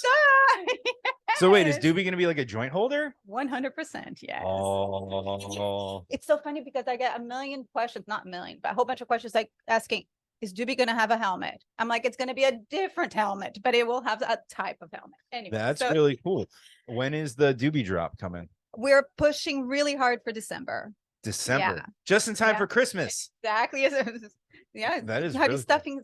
So wait, is Yes. Doobie gonna be like a joint holder? 100%. Yes. Oh, It's so funny because I get a million questions, not a million, but a whole bunch of questions like asking, is Doobie going to have a helmet? I'm like, it's going to be a different helmet, but it will have a type of helmet. Anyway, that's so really cool. When is the Doobie drop coming? we're pushing really hard for December. December, Yeah. just in time Yeah. for Christmas. Exactly. Yeah. That is How do really you stuffing,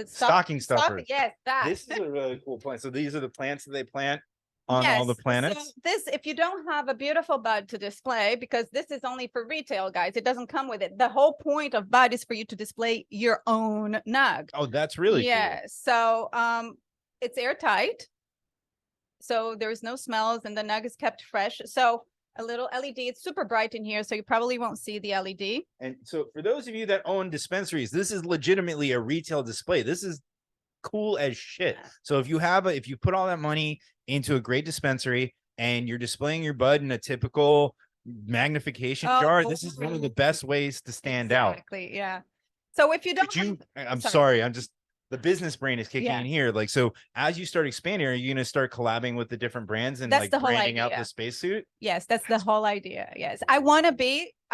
Stocking stuffers. Yes, that. This is a really cool plant. So these are the plants that they plant on all the Yes, planets. So this, if you don't have a beautiful bud to display, because this is only for retail, guys, it doesn't come with it. The whole point of bud is for you to display your own nug. Oh, that's really cool. Yes. So it's airtight. So there's no smells, and the nug is kept fresh. So a little LED, it's super bright in here, so you probably won't see the LED. And so for those of you that own dispensaries, this is legitimately a retail display. This is cool as shit. So if you put all that money into a great dispensary and you're displaying your bud in a typical magnification Oh, jar, this is one of the best ways to stand out. Exactly. Yeah. So if you don't, Could you, I'm sorry. sorry, the business brain is kicking Yeah. in here. Like, so as you start expanding, are you going to start collabing with the different brands and That's like the whole branding out idea. the spacesuit? yes, that's the whole idea. Yes, I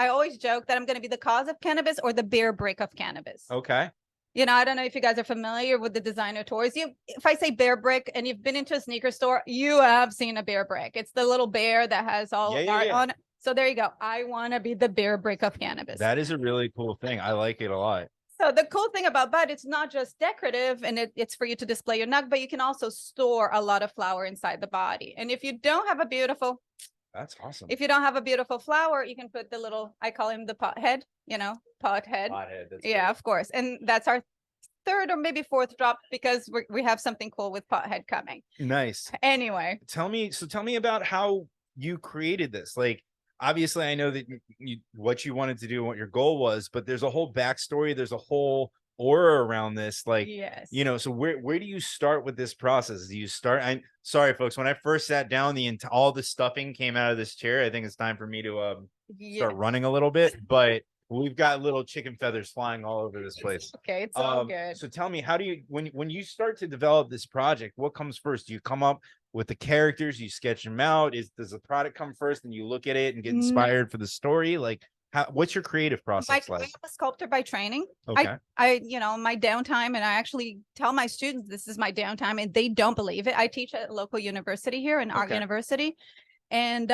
always joke that I'm going to be the cause of cannabis or the beer brick of cannabis. Okay. You know, I don't know if you guys are familiar with the designer toys. If I say bear brick and you've been into a sneaker store, you have seen a bear brick. It's the little bear that has all Yeah, yeah, art yeah. on it. So there you go. I want to be the bear brick of cannabis. That is a really cool thing. I like it a lot. So the cool thing about bud, it's not just decorative and it's for you to display your nug, but you can also store a lot of flower inside the body. And if you don't have a beautiful flower, you can put the little, I call him the pot head, pot head. Yeah, of course. And that's our third or maybe fourth drop because we have something cool with pothead coming. Nice. Anyway, Tell me about how you created this. Like, obviously I know that what you wanted to do and what your goal was, but there's a whole backstory. There's a whole aura around this. Like, yes. So where do you start with this process? Do you start? I'm sorry, folks. When I first sat down, all the stuffing came out of this chair. I think it's time for me to start running a little bit, but We've got little chicken feathers flying all over this place. Okay, it's all good. So tell me, how do you when you start to develop this project, what comes first? Do you come up with the characters, you sketch them out? Does the product come first and you look at it and get inspired for the story? Like what's your creative process I'm like? a sculptor by training. Okay. I, my downtime, and I actually tell my students this is my downtime, and they don't believe it. I teach at a local university here, an art Okay. university, and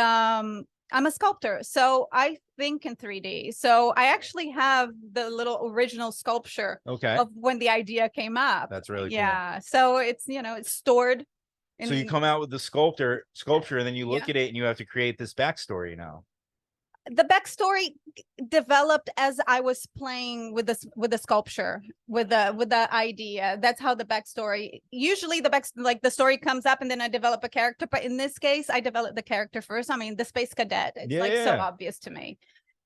I'm a sculptor, so I think in 3D. So I actually have the little original sculpture Okay. of when the idea came up. That's really cool. Yeah. So it's, it's stored. So you come out with the sculpture, and then you look at it and you have to create this backstory now. The backstory developed as I was playing with the sculpture, with the idea. That's how the backstory, usually the story comes up and then I develop a character. But in this case, I developed the character first. I mean, the space cadet, it's so obvious to me.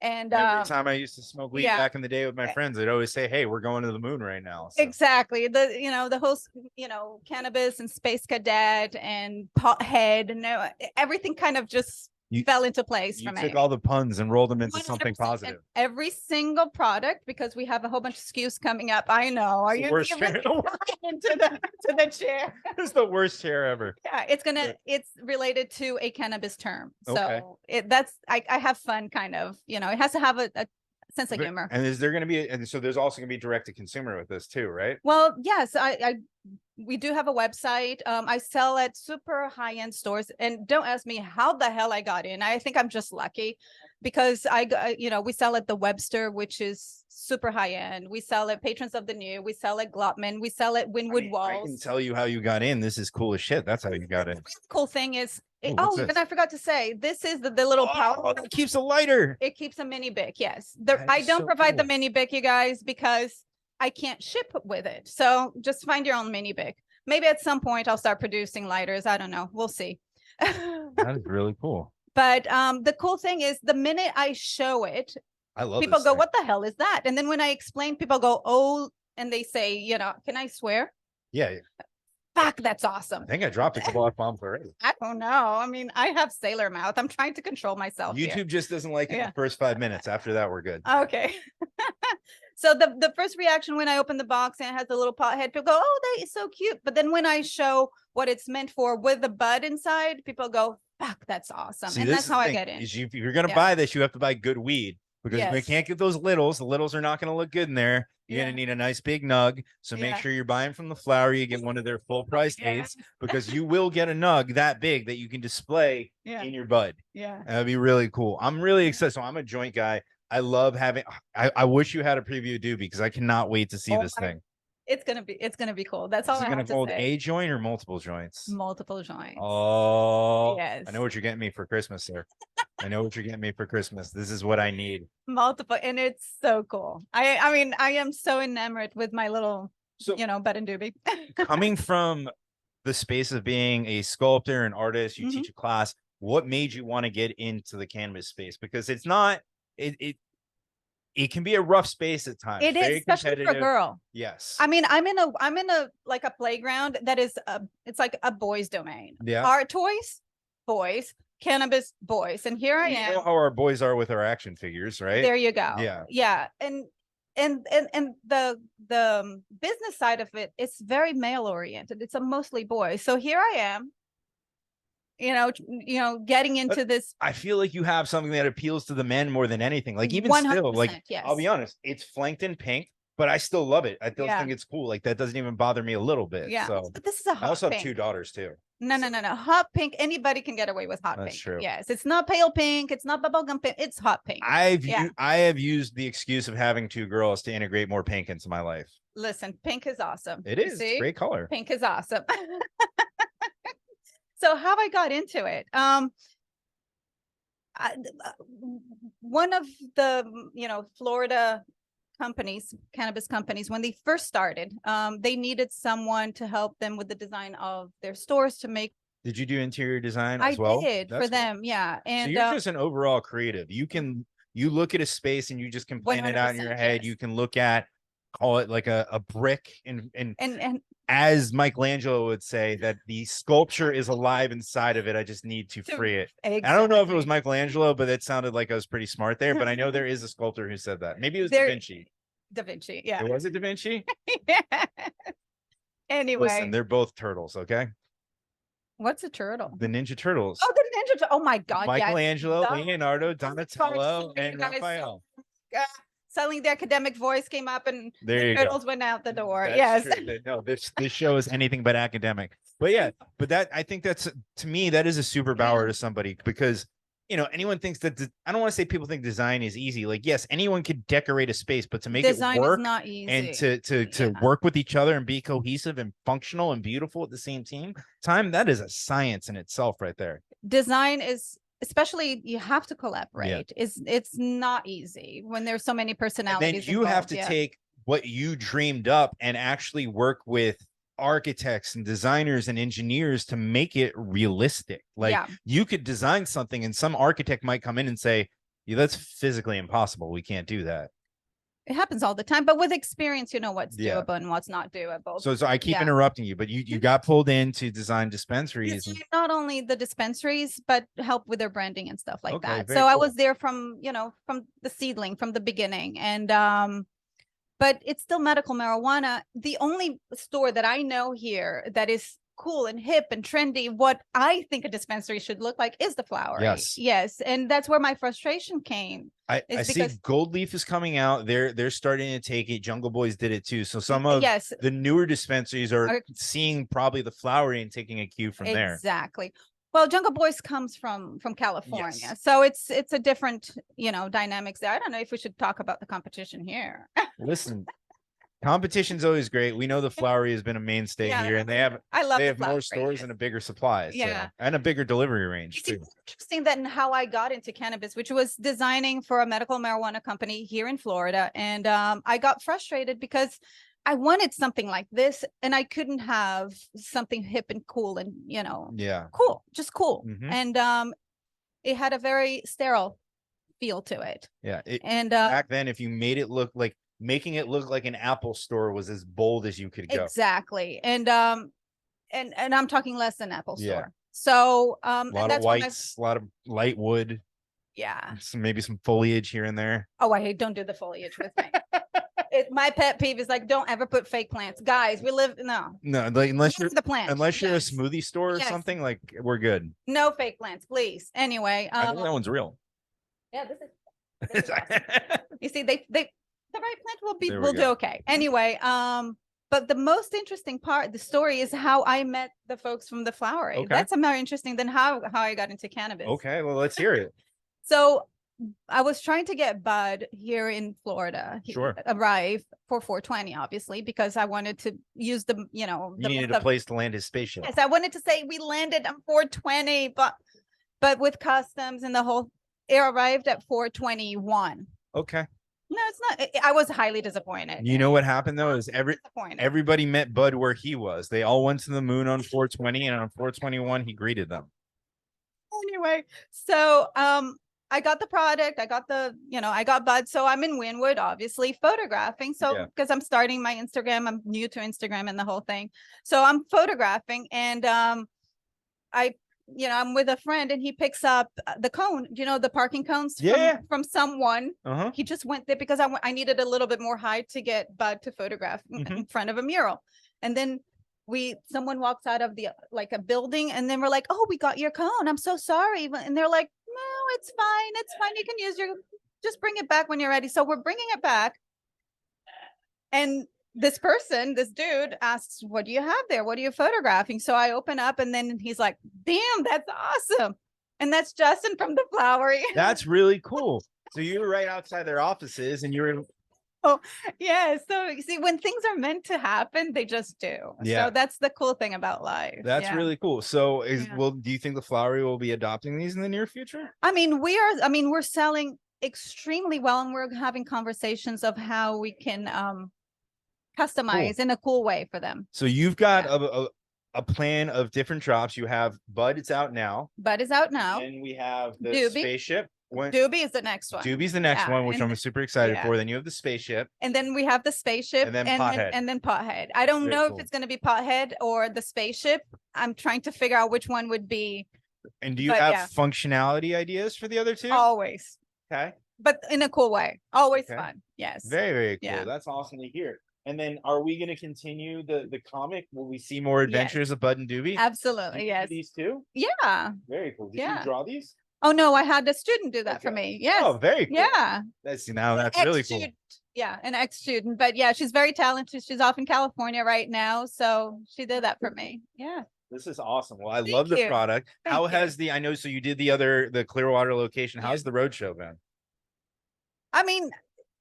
And every time I used to smoke weed yeah. back in the day with my friends, they'd always say, "Hey, we're going to the moon right now." So. Exactly. The whole, cannabis and space cadet and pothead and everything kind of just fell into place for me. You took all the puns and rolled them into 100%. something positive. Every single product, because we have a whole bunch of SKUs coming up. I know. Are you worst chair into the chair? It's the worst chair ever. Yeah, it's related to a cannabis term. Okay. So I have fun kind of, it has to have a sense of humor. And is there going to be, and so there's also going to be direct to consumer with this too, right? Well, yes, we do have a website. I sell at super high-end stores, and don't ask me how the hell I got in. I think I'm just lucky because we sell at the Webster, which is super high-end. We sell at Patrons of the New. We sell at Glotman. We sell at Winwood Walls. I can tell you how you got in. This is cool as shit. That's how you got in. The really cool thing is, what's this? and I forgot to say, this is the little power. That keeps a lighter. It keeps a mini bic. Yes, That I is don't so provide the cool. mini bic, you guys, because I can't ship with it. So just find your own mini bic. Maybe at some point I'll start producing lighters. I don't know. We'll see. That is really cool. But the cool thing is the minute I show it, I love people this go, thing. "What the hell is that?" And then when I explain, people go, "Oh," and they say, "Can I swear?" Yeah. Fuck, that's awesome. I think I dropped a couple of bombs already. I don't know. I mean, I have sailor mouth. I'm trying to control myself. YouTube here. just doesn't like it in the first 5 minutes. After that, we're good. Okay. So the first reaction when I open the box and it has the little pot head, people go, "Oh, that is so cute." But then when I show what it's meant for with the bud inside, people go, "Fuck, that's awesome." See, and this that's is how the I thing, get in. is if you're going to Yeah. buy this, you have to buy good weed because we Yes. can't get those littles. The littles are not going to look good in there. You're Yeah. going to need a nice big nug. So make Yeah. sure you're buying from the Flowery. You get one of their full price Yeah. eighths because you will get a nug that big that you can display Yeah. in your bud. Yeah. That'd be really cool. I'm really excited. So I'm a joint guy. I love having, I wish you had a preview due because I cannot wait to see Oh this my- thing. It's gonna be cool. That's all Is it I going have to to hold say. a joint or multiple joints? Multiple joints. Oh, Yes. I know what you're getting me for Christmas, sir. I know what you're getting me for Christmas. This is what I need. Multiple, and it's so cool. I mean, I am so enamored with my little, So bud and doobie. coming from the space of being a sculptor and artist, you Mhm. teach a class. What made you want to get into the cannabis space? Because it's not, it can be a rough space at times. It is, Very especially for a competitive. girl. Yes. I mean, I'm in a like a playground that is it's like a boys domain. Yeah. Art toys, boys, cannabis, boys, and here I We am. know how our boys are with our action figures, right? There you go. Yeah. Yeah. And the business side of it is very male oriented. It's a mostly boys. So here I am, getting into this. I feel like you have something that appeals to the men more than anything. Like even still, like 100%, yes. I'll be honest, it's flanked in pink, but I still love it. I still Yeah. think it's cool. Like that doesn't even bother me a little bit. Yeah. So But this is a I hot also have pink. 2 daughters too. No. Hot pink. Anybody can get away with hot That's pink. true. Yes. It's not pale pink. It's not bubblegum pink. It's hot pink. Yeah. I have used the excuse of having 2 girls to integrate more pink into my life. Listen, pink is awesome. It You is see? great color. Pink is awesome. So how I got into it. One of the, Florida companies, cannabis companies, when they first started, they needed someone to help them with the design of their stores to make. Did you do interior design I as well? did for That's cool. them. Yeah. So And you're just an overall creative. You look at a space and you just can plan it out in your 100%, head. yes. You can look at, call it like a brick and and as Michelangelo would say, that the sculpture is alive inside of it. I just need to free it. I don't know if it was Michelangelo, but it sounded like I was pretty smart there. But I know there is a sculptor who said that. Maybe it was Da Vinci. Da Vinci, yeah. Was it Da Vinci? Yeah. Anyway, Listen, they're both turtles, okay? what's a turtle? The Ninja Turtles. Oh, the Ninja Turtle. Oh my God. Michelangelo, Yes. Leonardo, Donatello, You and guys- Raphael. Suddenly the academic voice came up and There the you go. turtles went out the door. That's Yes. true. No, this show is anything but academic. But yeah, but that I think that's, to me, that is a superpower to somebody, because anyone thinks that I don't want to say people think design is easy. Like, yes, anyone could decorate a space, but to make Design it work is not easy. and to work with each other and be cohesive and functional and beautiful at the same time, that is a science in itself right there. Design is, especially you have to collaborate. It's not easy when there's so many And personalities. then you have involved, to yeah. take what you dreamed up and actually work with architects and designers and engineers to make it realistic. Like, Yeah. you could design something and some architect might come in and say, yeah, that's physically impossible. We can't do that. It happens all the time, but with experience, you know what's Yeah. doable and what's not doable. So I keep Yeah. interrupting you, but you got pulled in to design dispensaries. Design not only the dispensaries, but help with their branding and stuff like Okay, that. very So I cool. was there from the seedling, from the beginning. And but it's still medical marijuana. The only store that I know here that is cool and hip and trendy, what I think a dispensary should look like, is the Flowery. Yes. Yes. And that's where my frustration came. I It's see because- Gold Leaf is coming out. They're starting to take it. Jungle Boys did it too. So some of Yes, the newer dispensaries are Are- seeing probably the Flowery and taking a cue from there. exactly. Well, Jungle Boys comes from California, Yes. so it's a different dynamics there. I don't know if we should talk about the competition here. Listen, competition's always great. We know the Flowery has been a mainstay Yeah. here, and they have I love the more Flowery, stores yes. and a bigger supply. So, Yeah. and a bigger delivery range It's too. interesting that in how I got into cannabis, which was designing for a medical marijuana company here in Florida. And I got frustrated because I wanted something like this and I couldn't have something hip and cool and, Yeah. cool, just cool. Mhm. And it had a very sterile feel to it. Yeah. And Back then, if you made it look like, making it look like an Apple store was as bold as you could go. exactly. And I'm talking less than Apple Yeah. Store. So A and lot of that's when whites, a lot of light wood, yeah. maybe some foliage here and there. Oh, I hate, don't do the foliage with me. My pet peeve is like, don't ever put fake plants. Guys, we live, no. No, like unless Leave you're the plants. unless you're Yes. a smoothie store or Yes. something, like, we're good. No fake plants, please. Anyway, I think that one's real. yeah, this is awesome. You see, they the right plant will There we will do go. okay. Anyway, but the most interesting part, the story, is how I met the folks from the Flowery. Okay. That's more interesting than how I got into cannabis. Okay, well, let's hear it. So I was trying to get bud here in Florida. He Sure. arrive for 420, obviously, because I wanted to use the, You the needed month a of- place to land his spaceship. Yes, I wanted to say we landed on 420, but with customs and the whole, it arrived at 421. Okay. No, it's not. I was highly disappointed. You know what happened though is Disappointed. everybody met Bud where he was. They all went to the moon on 420, and on 421 he greeted them. Anyway, so I got the product, I got I got bud. So I'm in Wynwood, obviously, photographing. So Yeah. because I'm starting my Instagram, I'm new to Instagram and the whole thing. So I'm photographing and I'm with a friend and he picks up the cone, the parking cones Yeah. from someone. Uh-huh. He just went there because I needed a little bit more height to get Bud to photograph in front of a mural. And then someone walks out of a building and then we're like, oh, we got your cone. I'm so sorry. And they're like, no, it's fine. It's fine. You can just bring it back when you're ready. So we're bringing it back. And this dude asks, what do you have there? What are you photographing? So I open up and then he's like, damn, that's awesome. And that's Justin from the Flowery. That's really cool. So you were right outside their offices, and you were Yeah. So you see, when things are meant to happen, they just do. Yeah. So that's the cool thing about life. That's Yeah. really cool. So Yeah. do you think the Flowery will be adopting these in the near future? we're selling extremely well and we're having conversations of how we can customize in a cool way for them. So you've got a plan of different drops. You have Bud, it's out now. Bud is out now. And we have the Doobie. spaceship. When Doobie is the next one. Doobie's the next Yeah, one, which and I'm super excited yeah. for. Then you have the spaceship. And then we have the spaceship And then and Pothead. then Pothead. I don't Very know cool. if it's going to be Pothead or the spaceship. I'm trying to figure out which one would be And do you But have yeah. functionality ideas for the other two? always, Okay. but in a cool way. Always Okay. fun. Yes. Very, very cool. Yeah. That's awesome to hear. And then are we going to continue the comic? Will we see more adventures of Bud and Doobie? Do Absolutely. you do Yes. these two? Yeah. Very cool. Did you Yeah. draw these? Oh no, I had a student do that for Okay. me. Yes. Oh, very cool. Yeah. That's now that's An really cool. ex-student. Yeah, an ex-student. But yeah, she's very talented. She's off in California right now. So she did that for me. Yeah. This is awesome. Well, I Thank love the you. product. Thank How you. has I know, so you did the Clearwater location. How's the road show been? I mean,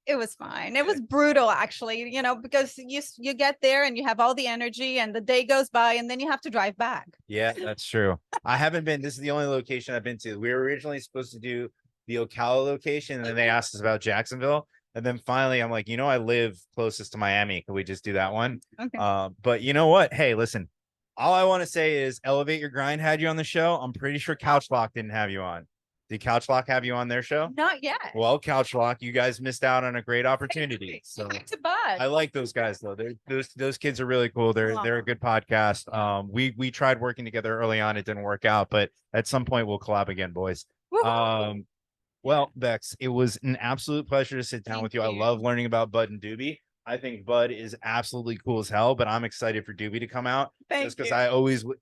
it was fine. It was brutal actually, because you get there and you have all the energy and the day goes by and then you have to drive back. Yeah, that's true. I haven't been. This is the only location I've been to. We were originally supposed to do the Ocala location, and then they asked us about Jacksonville. And then finally, I'm like, I live closest to Miami. Can we just do that one? Okay. But you know what? Hey, listen, all I want to say is Elevate Your Grind had you on the show. I'm pretty sure Couch Lock didn't have you on. Did Couch Lock have you on their show? Not yet. Well, Couch Lock, you guys missed out on a great opportunity. So Back to Bud. I like those guys though. Those kids are really cool. They're a good podcast. We tried working together early on. It didn't work out, but at some point we'll collab again, boys. Woohoo. Well, Bex, it was an absolute pleasure to sit down Thank with you. I you. love learning about Bud and Doobie. I think Bud is absolutely cool as hell, but I'm excited for Doobie to come out Thank just because you.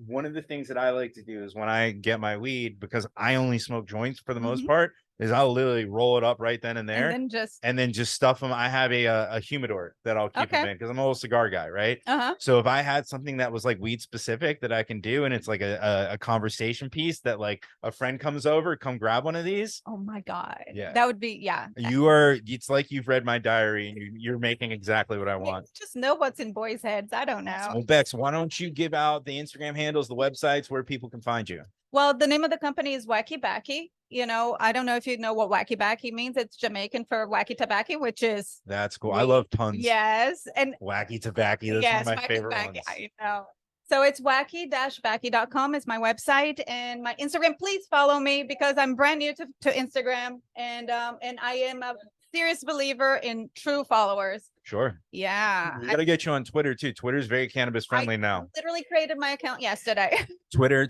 one of the things that I like to do is when I get my weed, because I only smoke joints for the most Mhm. part, is I'll literally roll it up right then and there And then just stuff them. I have a humidor that I'll keep them Okay. in because I'm an old cigar guy, right? uh-huh. So if I had something that was like weed specific that I can do, and it's like a conversation piece that like a friend comes over, come grab one of these. Oh my God. Yeah. That would be It's like you've read my diary and you're making exactly what I want. Just know what's in boys' heads. I don't know. Well, Bex, why don't you give out the Instagram handles, the websites where people can find you? Well, the name of the company is Wacky Backy. I don't know if you know what Wacky Backy means. It's Jamaican for wacky tobacco, which is That's cool. I love tons. yes. And Wacky tobacco. That's yes, one of my Wacky favorite Backy. ones. I know. So it's wacky-backy.com is my website, and my Instagram. Please follow me because I'm brand new to Instagram, and I am a serious believer in true followers. Sure. Yeah. We got to get you on Twitter too. Twitter's very cannabis friendly now. Literally created my account yesterday. Twitter.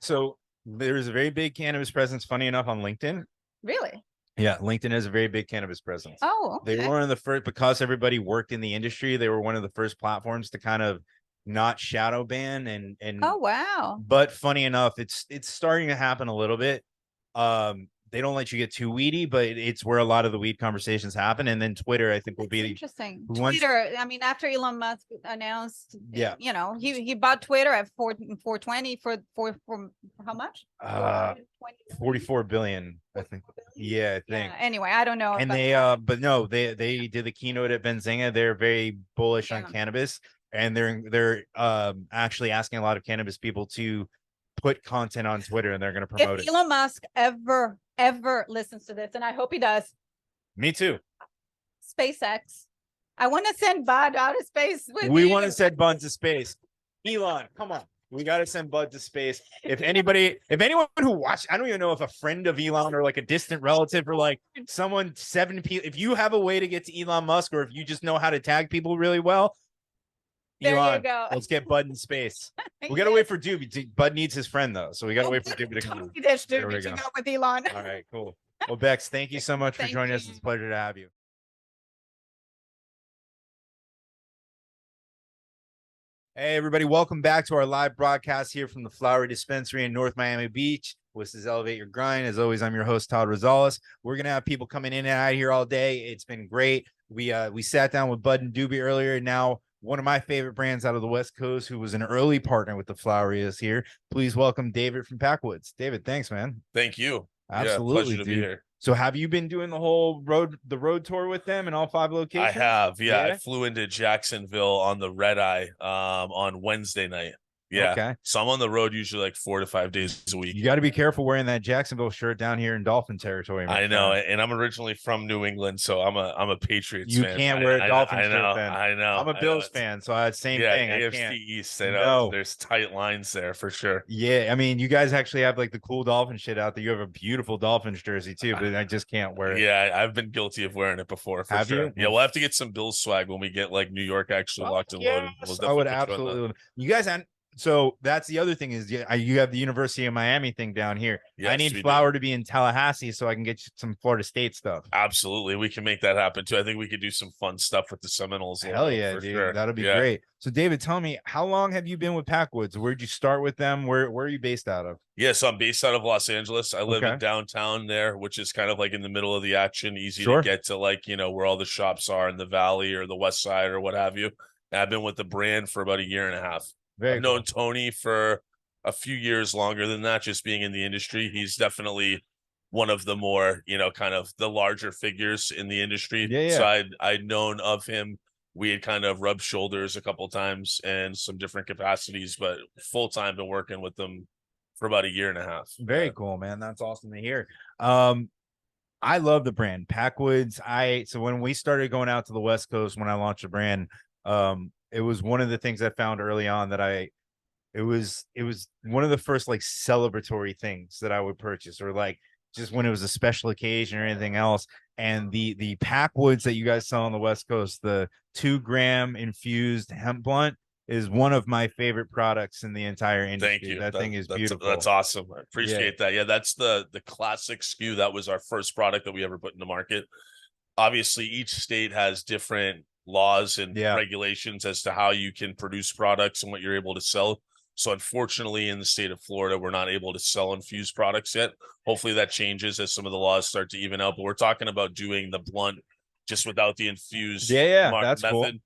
So there's a very big cannabis presence, funny enough, on LinkedIn. Really? Yeah, LinkedIn has a very big cannabis presence. Oh, okay. They were one of the first, because everybody worked in the industry, they were one of the first platforms to kind of not shadow ban and Oh, wow. but funny enough, it's starting to happen a little bit. They don't let you get too weedy, but it's where a lot of the weed conversations happen. And then Twitter, I think, will That's be interesting. once- Twitter. I mean, after Elon Musk announced, Yeah. he bought Twitter at 420 for how much? 44 billion, I think. Yeah, I think. Yeah, anyway, I don't know. And about they that. but no, they did the keynote at Benzinga. They're very bullish on Yeah. cannabis, and they're actually asking a lot of cannabis people to put content on Twitter, and they're going to promote If it. Elon Musk ever listens to this, and I hope he does, Me too. SpaceX. I want to send Bud out of space with We you. want to send Bud to space. Elon, come on. We got to send Bud to space. If anyone who watched, I don't even know if a friend of Elon or like a distant relative or like someone 7 people, if you have a way to get to Elon Musk, or if you just know how to tag people really well, There you Elon, go. let's get Bud in space. We got to wait for Doobie. Bud needs his friend though. So we got to wait for Doobie to come. Totally dish, dude, There we but you go. go with Elon. All right, cool. Well, Bex, thank you so much for Thank joining us. you. It's a pleasure to have you. Hey, everybody. Welcome back to our live broadcast here from the Flowery Dispensary in North Miami Beach. This is Elevate Your Grind. As always, I'm your host, Todd Rosales. We're going to have people coming in and out here all day. It's been great. We sat down with Bud and Doobie earlier. Now, one of my favorite brands out of the West Coast, who was an early partner with the Flowery, is here. Please welcome David from Packwoods. David, thanks, man. Thank you. Absolutely, Yeah, pleasure to be dude. here. So have you been doing the whole road tour with them in all 5 locations? I have. Yeah, Yeah? I flew into Jacksonville on the red eye on Wednesday night. Yeah. Okay. So I'm on the road usually like 4 to 5 days a week. You got to be careful wearing that Jacksonville shirt down here in Dolphin territory. my I know, friend. and I'm originally from New England, so I'm a Patriots You fan. can't wear a Dolphin I shirt know, then. I know. I'm a I know. Bills fan, so it's same Yeah, thing. I AFC can't. East. I know No. there's tight lines there for sure. Yeah, I mean, you guys actually have like the cool Dolphin shit out there. You have a beautiful Dolphins jersey too, but I just can't wear it. Yeah, I've been guilty of wearing it before for Have sure. you? Yeah, we'll have to get some Bills swag when we get like New York actually Oh, locked and loaded. yes, We'll I would definitely put you on that. absolutely. You guys, so that's the other thing is you have the University of Miami thing down here. I Yes, need we do. Flower to be in Tallahassee so I can get you some Florida State stuff. Absolutely, we can make that happen too. I think we could do some fun stuff with the Seminoles. Hell yeah, for dude. sure. That'll be Yeah. great. So David, tell me, how long have you been with Packwoods? Where'd you start with them? Where are you based out of? Yeah, so I'm based out of Los Angeles. I live in Okay. downtown there, which is kind of like in the middle of the action, easy Sure. to get to, like, where all the shops are in the valley or the west side or what have you. And I've been with the brand for about a year and a half. Very I've cool. known Tony for a few years longer than that, just being in the industry. He's definitely one of the more, kind of the larger figures in the industry. Yeah, yeah. So I'd known of him. We had kind of rubbed shoulders a couple times in some different capacities, but full time been working with them for about a year and a half. Very Yeah. cool, man. That's awesome to hear. I love the brand Packwoods. So when we started going out to the West Coast, when I launched the brand, it was one of the things I found early on that it was one of the first like celebratory things that I would purchase, or like just when it was a special occasion or anything else. And the Packwoods that you guys sell on the West Coast, the 2-gram infused hemp blunt, is one of my favorite products in the entire industry. Thank you. That thing is that's beautiful. That's awesome. I appreciate that. Yeah, that's the classic SKU. That was our first product that we ever put in the market. Obviously, each state has different laws and regulations as to how you can produce products and what you're able to sell. So unfortunately, in the state of Florida, we're not able to sell infused products yet. Hopefully that changes as some of the laws start to even out. But we're talking about doing the blunt just without the infused that's method.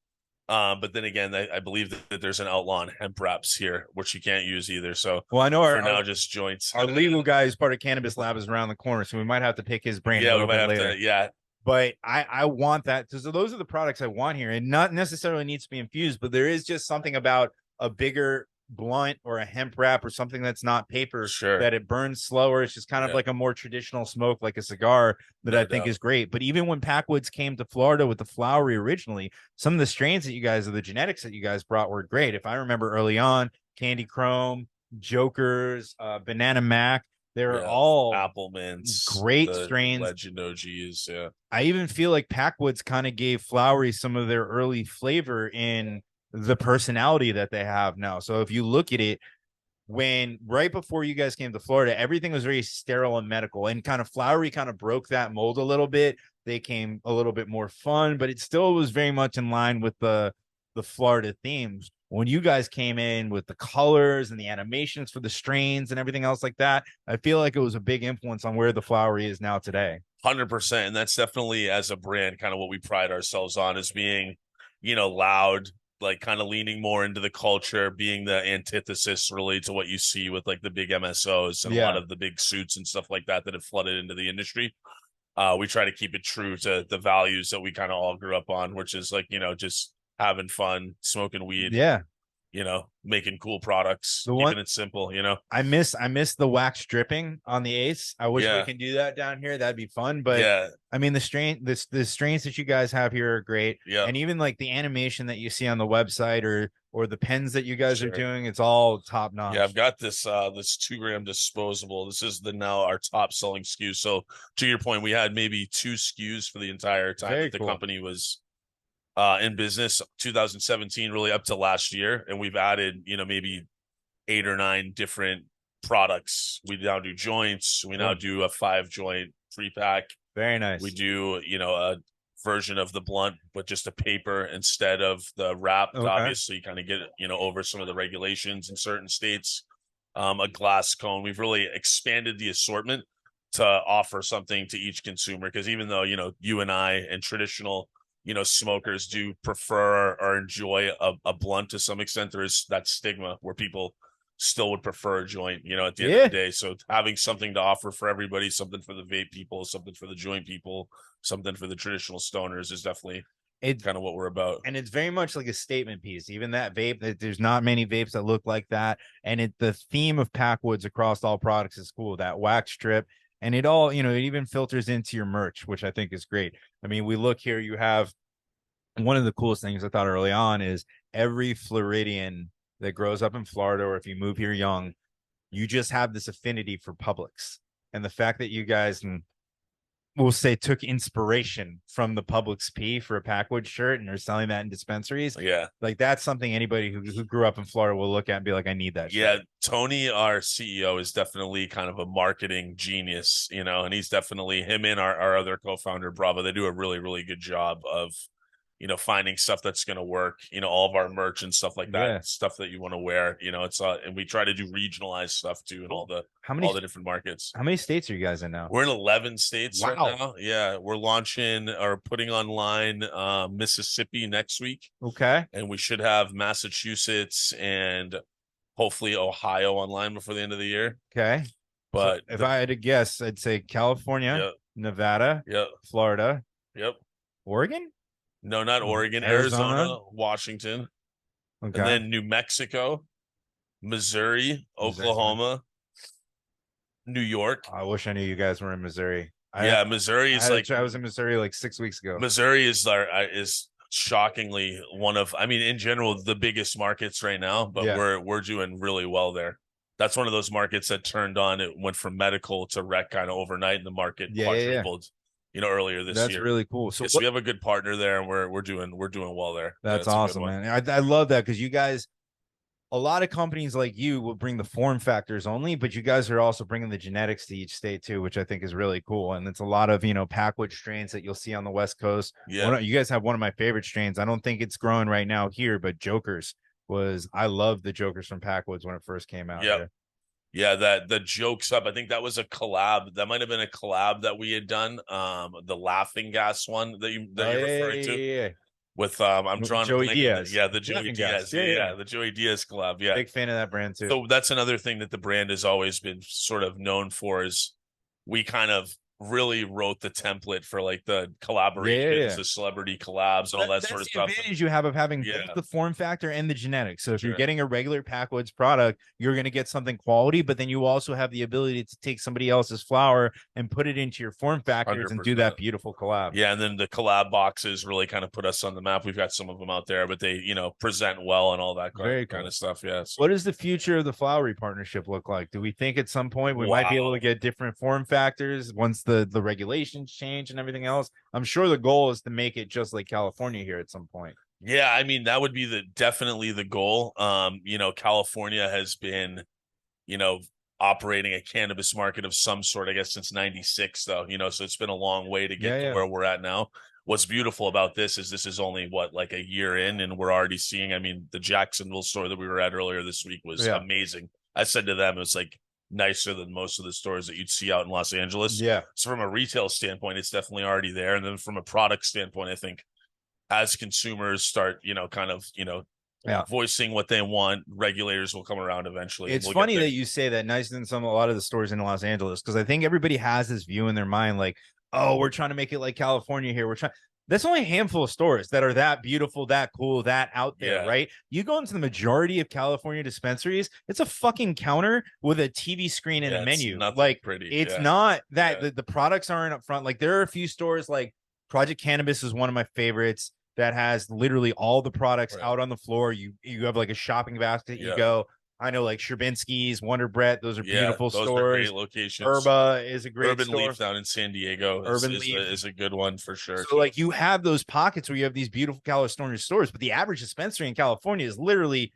cool. But then again, I believe that there's an outlaw on hemp wraps here, which you can't use either. So well, I know for now, just joints. Our legal guy who's part of Cannabis Lab is around the corner, so we might have to pick his brain a little bit later. But I want that. So those are the products I want here, and not necessarily needs to be infused, but there is just something about a bigger blunt or a hemp wrap or something that's not paper that it burns slower. It's just kind of like a more traditional smoke, like a cigar, that I think is great. But even when Packwoods came to Florida with the Flowery originally, some of the strains that you guys, or the genetics that you guys brought, were great. If I remember early on, Candy Chrome, Jokers, Banana Mac, they're all Apple Mints, great strains. Legend OGs. Yeah, I even feel like Packwoods kind of gave Flowery some of their early flavor in the personality that they have now. So if you look at it, when right before you guys came to Florida, everything was very sterile and medical, and kind of Flowery kind of broke that mold a little bit. They came a little bit more fun, but it still was very much in line with the Florida themes. When you guys came in with the colors and the animations for the strains and everything else like that, I feel like it was a big influence on where the Flowery is now today. 100%. And that's definitely, as a brand, kind of what we pride ourselves on, is being, loud, like kind of leaning more into the culture, being the antithesis really to what you see with like the big MSOs and a lot of the big suits and stuff like that have flooded into the industry. We try to keep it true to the values that we kind of all grew up on, which is like, just having fun, smoking weed, making cool products, keeping it simple. I miss the wax dripping on the Ace. I wish we can do that down here. That'd be fun. But I mean, the strains that you guys have here are great. Yeah. And even like the animation that you see on the website or the pens that you guys are doing, it's all top notch. Yeah, I've got this 2-gram disposable. This is now our top selling SKU. So to your point, we had maybe 2 SKUs for the entire time that the company was in business, 2017 really up to last year, and we've added maybe 8 or 9 different products. We now do joints. We now do a 5-joint 3-pack. Very nice. We do a version of the blunt, but just a paper instead of the wrap. Obviously, kind of get over some of the regulations in certain states. A glass cone. We've really expanded the assortment to offer something to each consumer, because even though you and I and traditional smokers do prefer or enjoy a blunt to some extent, there is that stigma where people still would prefer a joint, at the end of the day. So having something to offer for everybody, something for the vape people, something for the joint people, something for the traditional stoners, is definitely It's kind of what we're about. and it's very much like a statement piece. Even that vape, there's not many vapes that look like that. And the theme of Packwoods across all products is cool. That wax strip, and it all, it even filters into your merch, which I think is great. I mean, we look here, you have one of the coolest things I thought early on is every Floridian that grows up in Florida, or if you move here young, you just have this affinity for Publix. And the fact that you guys, and we'll say, took inspiration from the Publix P for a Packwood shirt and are selling that in dispensaries. Yeah. Like that's something anybody who grew up in Florida will look at and be like, I need that Yeah. shirt. Tony, our CEO, is definitely kind of a marketing genius, and he's definitely, him and our other co-founder, Bravo, they do a really, really good job of, finding stuff that's going to work, all of our merch and stuff like that, Yeah. stuff that you want to wear, it's and we try to do regionalized stuff too in all the different markets. How many states are you guys in now? We're in 11 states right Wow. now. Yeah. We're launching or putting online Mississippi next week. Okay. And we should have Massachusetts and hopefully Ohio online before the end of the year. Okay. But so if I had to guess, I'd say California, Yep. Nevada, Yep. Florida, Yep. Oregon. No, not Oregon, Arizona? Arizona, Washington, Okay. and then New Mexico, Missouri, Oklahoma, New York. I wish I knew you guys were in Missouri. Yeah, Missouri is like, I was in Missouri like 6 weeks ago. Missouri is shockingly one of, I mean, in general, the biggest markets right now, but Yeah. we're doing really well there. That's one of those markets that turned on. It went from medical to rec kind of overnight, and the market quadrupled. Earlier this year. That's really cool. So yes, we have a good partner there, and we're doing well there. That's a good awesome, one. man. I love that because you guys, a lot of companies like you will bring the form factors only, but you guys are also bringing the genetics to each state too, which I think is really cool. And it's a lot of, Packwood strains that you'll see on the West Coast. Yeah. You guys have one of my favorite strains. I don't think it's growing right now here, but Jokers I love the Jokers from Packwoods when it first came out. Yeah. Yeah, that the Jokes Up. I think that was a collab. That might have been a collab that we had done. The Laughing Gas one that you're referring to. Yeah. With I'm drawing Joey a blank. Diaz. Yeah, the Joey Laughing Diaz. Gas. Yeah. The Joey Diaz collab. Yeah. Big fan of that brand too. So that's another thing that the brand has always been sort of known for, is we kind of really wrote the template for like the collaborations, the celebrity collabs, and all that sort of stuff. That's the advantage you have of having both the form factor and the genetics. So if you're getting a regular Packwoods product, you're going to get something quality, but then you also have the ability to take somebody else's flower and put it into your form factors 100%. and do that beautiful collab. Yeah, and then the collab boxes really kind of put us on the map. We've got some of them out there, but they, present well and all that kind of stuff. Yeah. So. What does the future of the Flowery partnership look like? Do we think at some point we might be able to get different form factors once the regulations change and everything else? I'm sure the goal is to make it just like California here at some point. Yeah, I mean, that would be definitely the goal. California has been, operating a cannabis market of some sort, I guess, since 96 though, so it's been a long way to get to where we're at now. What's beautiful about this is only like a year in, and we're already seeing, I mean, the Jacksonville store that we were at earlier this week was amazing. I said to them, it was like nicer than most of the stores that you'd see out in Los Angeles. Yeah. So from a retail standpoint, it's definitely already there. And then from a product standpoint, I think as consumers start, voicing what they want, regulators will come around eventually. It's funny that you say that, nicer than a lot of the stores in Los Angeles, because I think everybody has this view in their mind, like, oh, we're trying to make it like California here. That's only a handful of stores that are that beautiful, that cool, that out there, right? You go into the majority of California dispensaries, it's a fucking counter with a TV screen and a menu. Like, pretty. It's not that the products aren't up front. Like, there are a few stores, like Project Cannabis is one of my favorites, that has literally all the products out on the floor. You have like a shopping basket. You go. I know, like Sherbinskis, Wonder Bread, those are beautiful those stores. Are great locations. Urba is a great Urban store. Leaf down in San Diego is a good one for sure. So like you have those pockets where you have these beautiful California stores, but the average dispensary in California is literally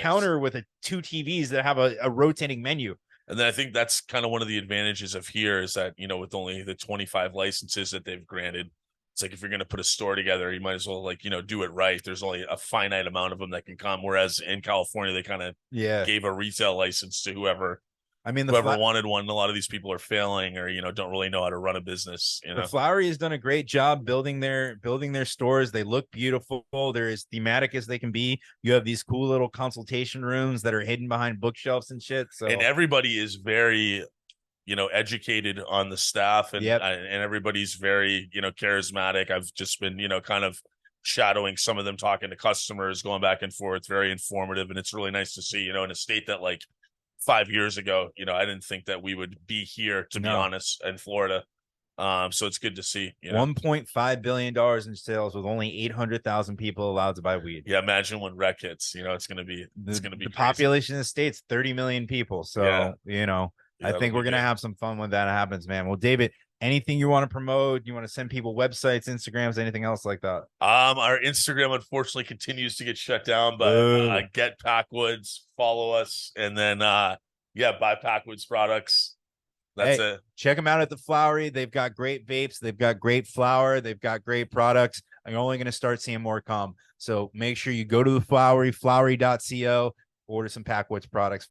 counter with 2 TVs that have a rotating menu. And then I think that's kind of one of the advantages of here is that, with only the 25 licenses that they've granted, it's like if you're going to put a store together, you might as well do it right. There's only a finite amount of them that can come. Whereas in California, they kind of gave a retail license to whoever. I mean, whoever wanted one. A lot of these people are failing or don't really know how to run a business. The Flowery has done a great job building their stores. They look beautiful. They're as thematic as they can be. You have these cool little consultation rooms that are hidden behind bookshelves and shit. So and everybody is very educated on the staff and everybody's very, charismatic. I've just been, kind of shadowing some of them, talking to customers, going back and forth, very informative. And it's really nice to see, in a state that like 5 years ago, I didn't think that we would be here, to be honest, in Florida. So it's good to see. $1.5 billion in sales with only 800,000 people allowed to buy weed. Yeah, imagine when rec hits. It's gonna be The crazy. population of the state's 30 million people. So I think we're gonna have some fun when that happens, man. Well, David, anything you want to promote? You want to send people websites, Instagrams, anything else like that? Our Instagram unfortunately continues to get shut down, but get Packwoods, follow us, and then buy Packwoods products. That's it. Check them out at the Flowery. They've got great vapes. They've got great flower. They've got great products. I'm only going to start seeing more come. So make sure you go to the Flowery, flowery.co, order some Packwoods products.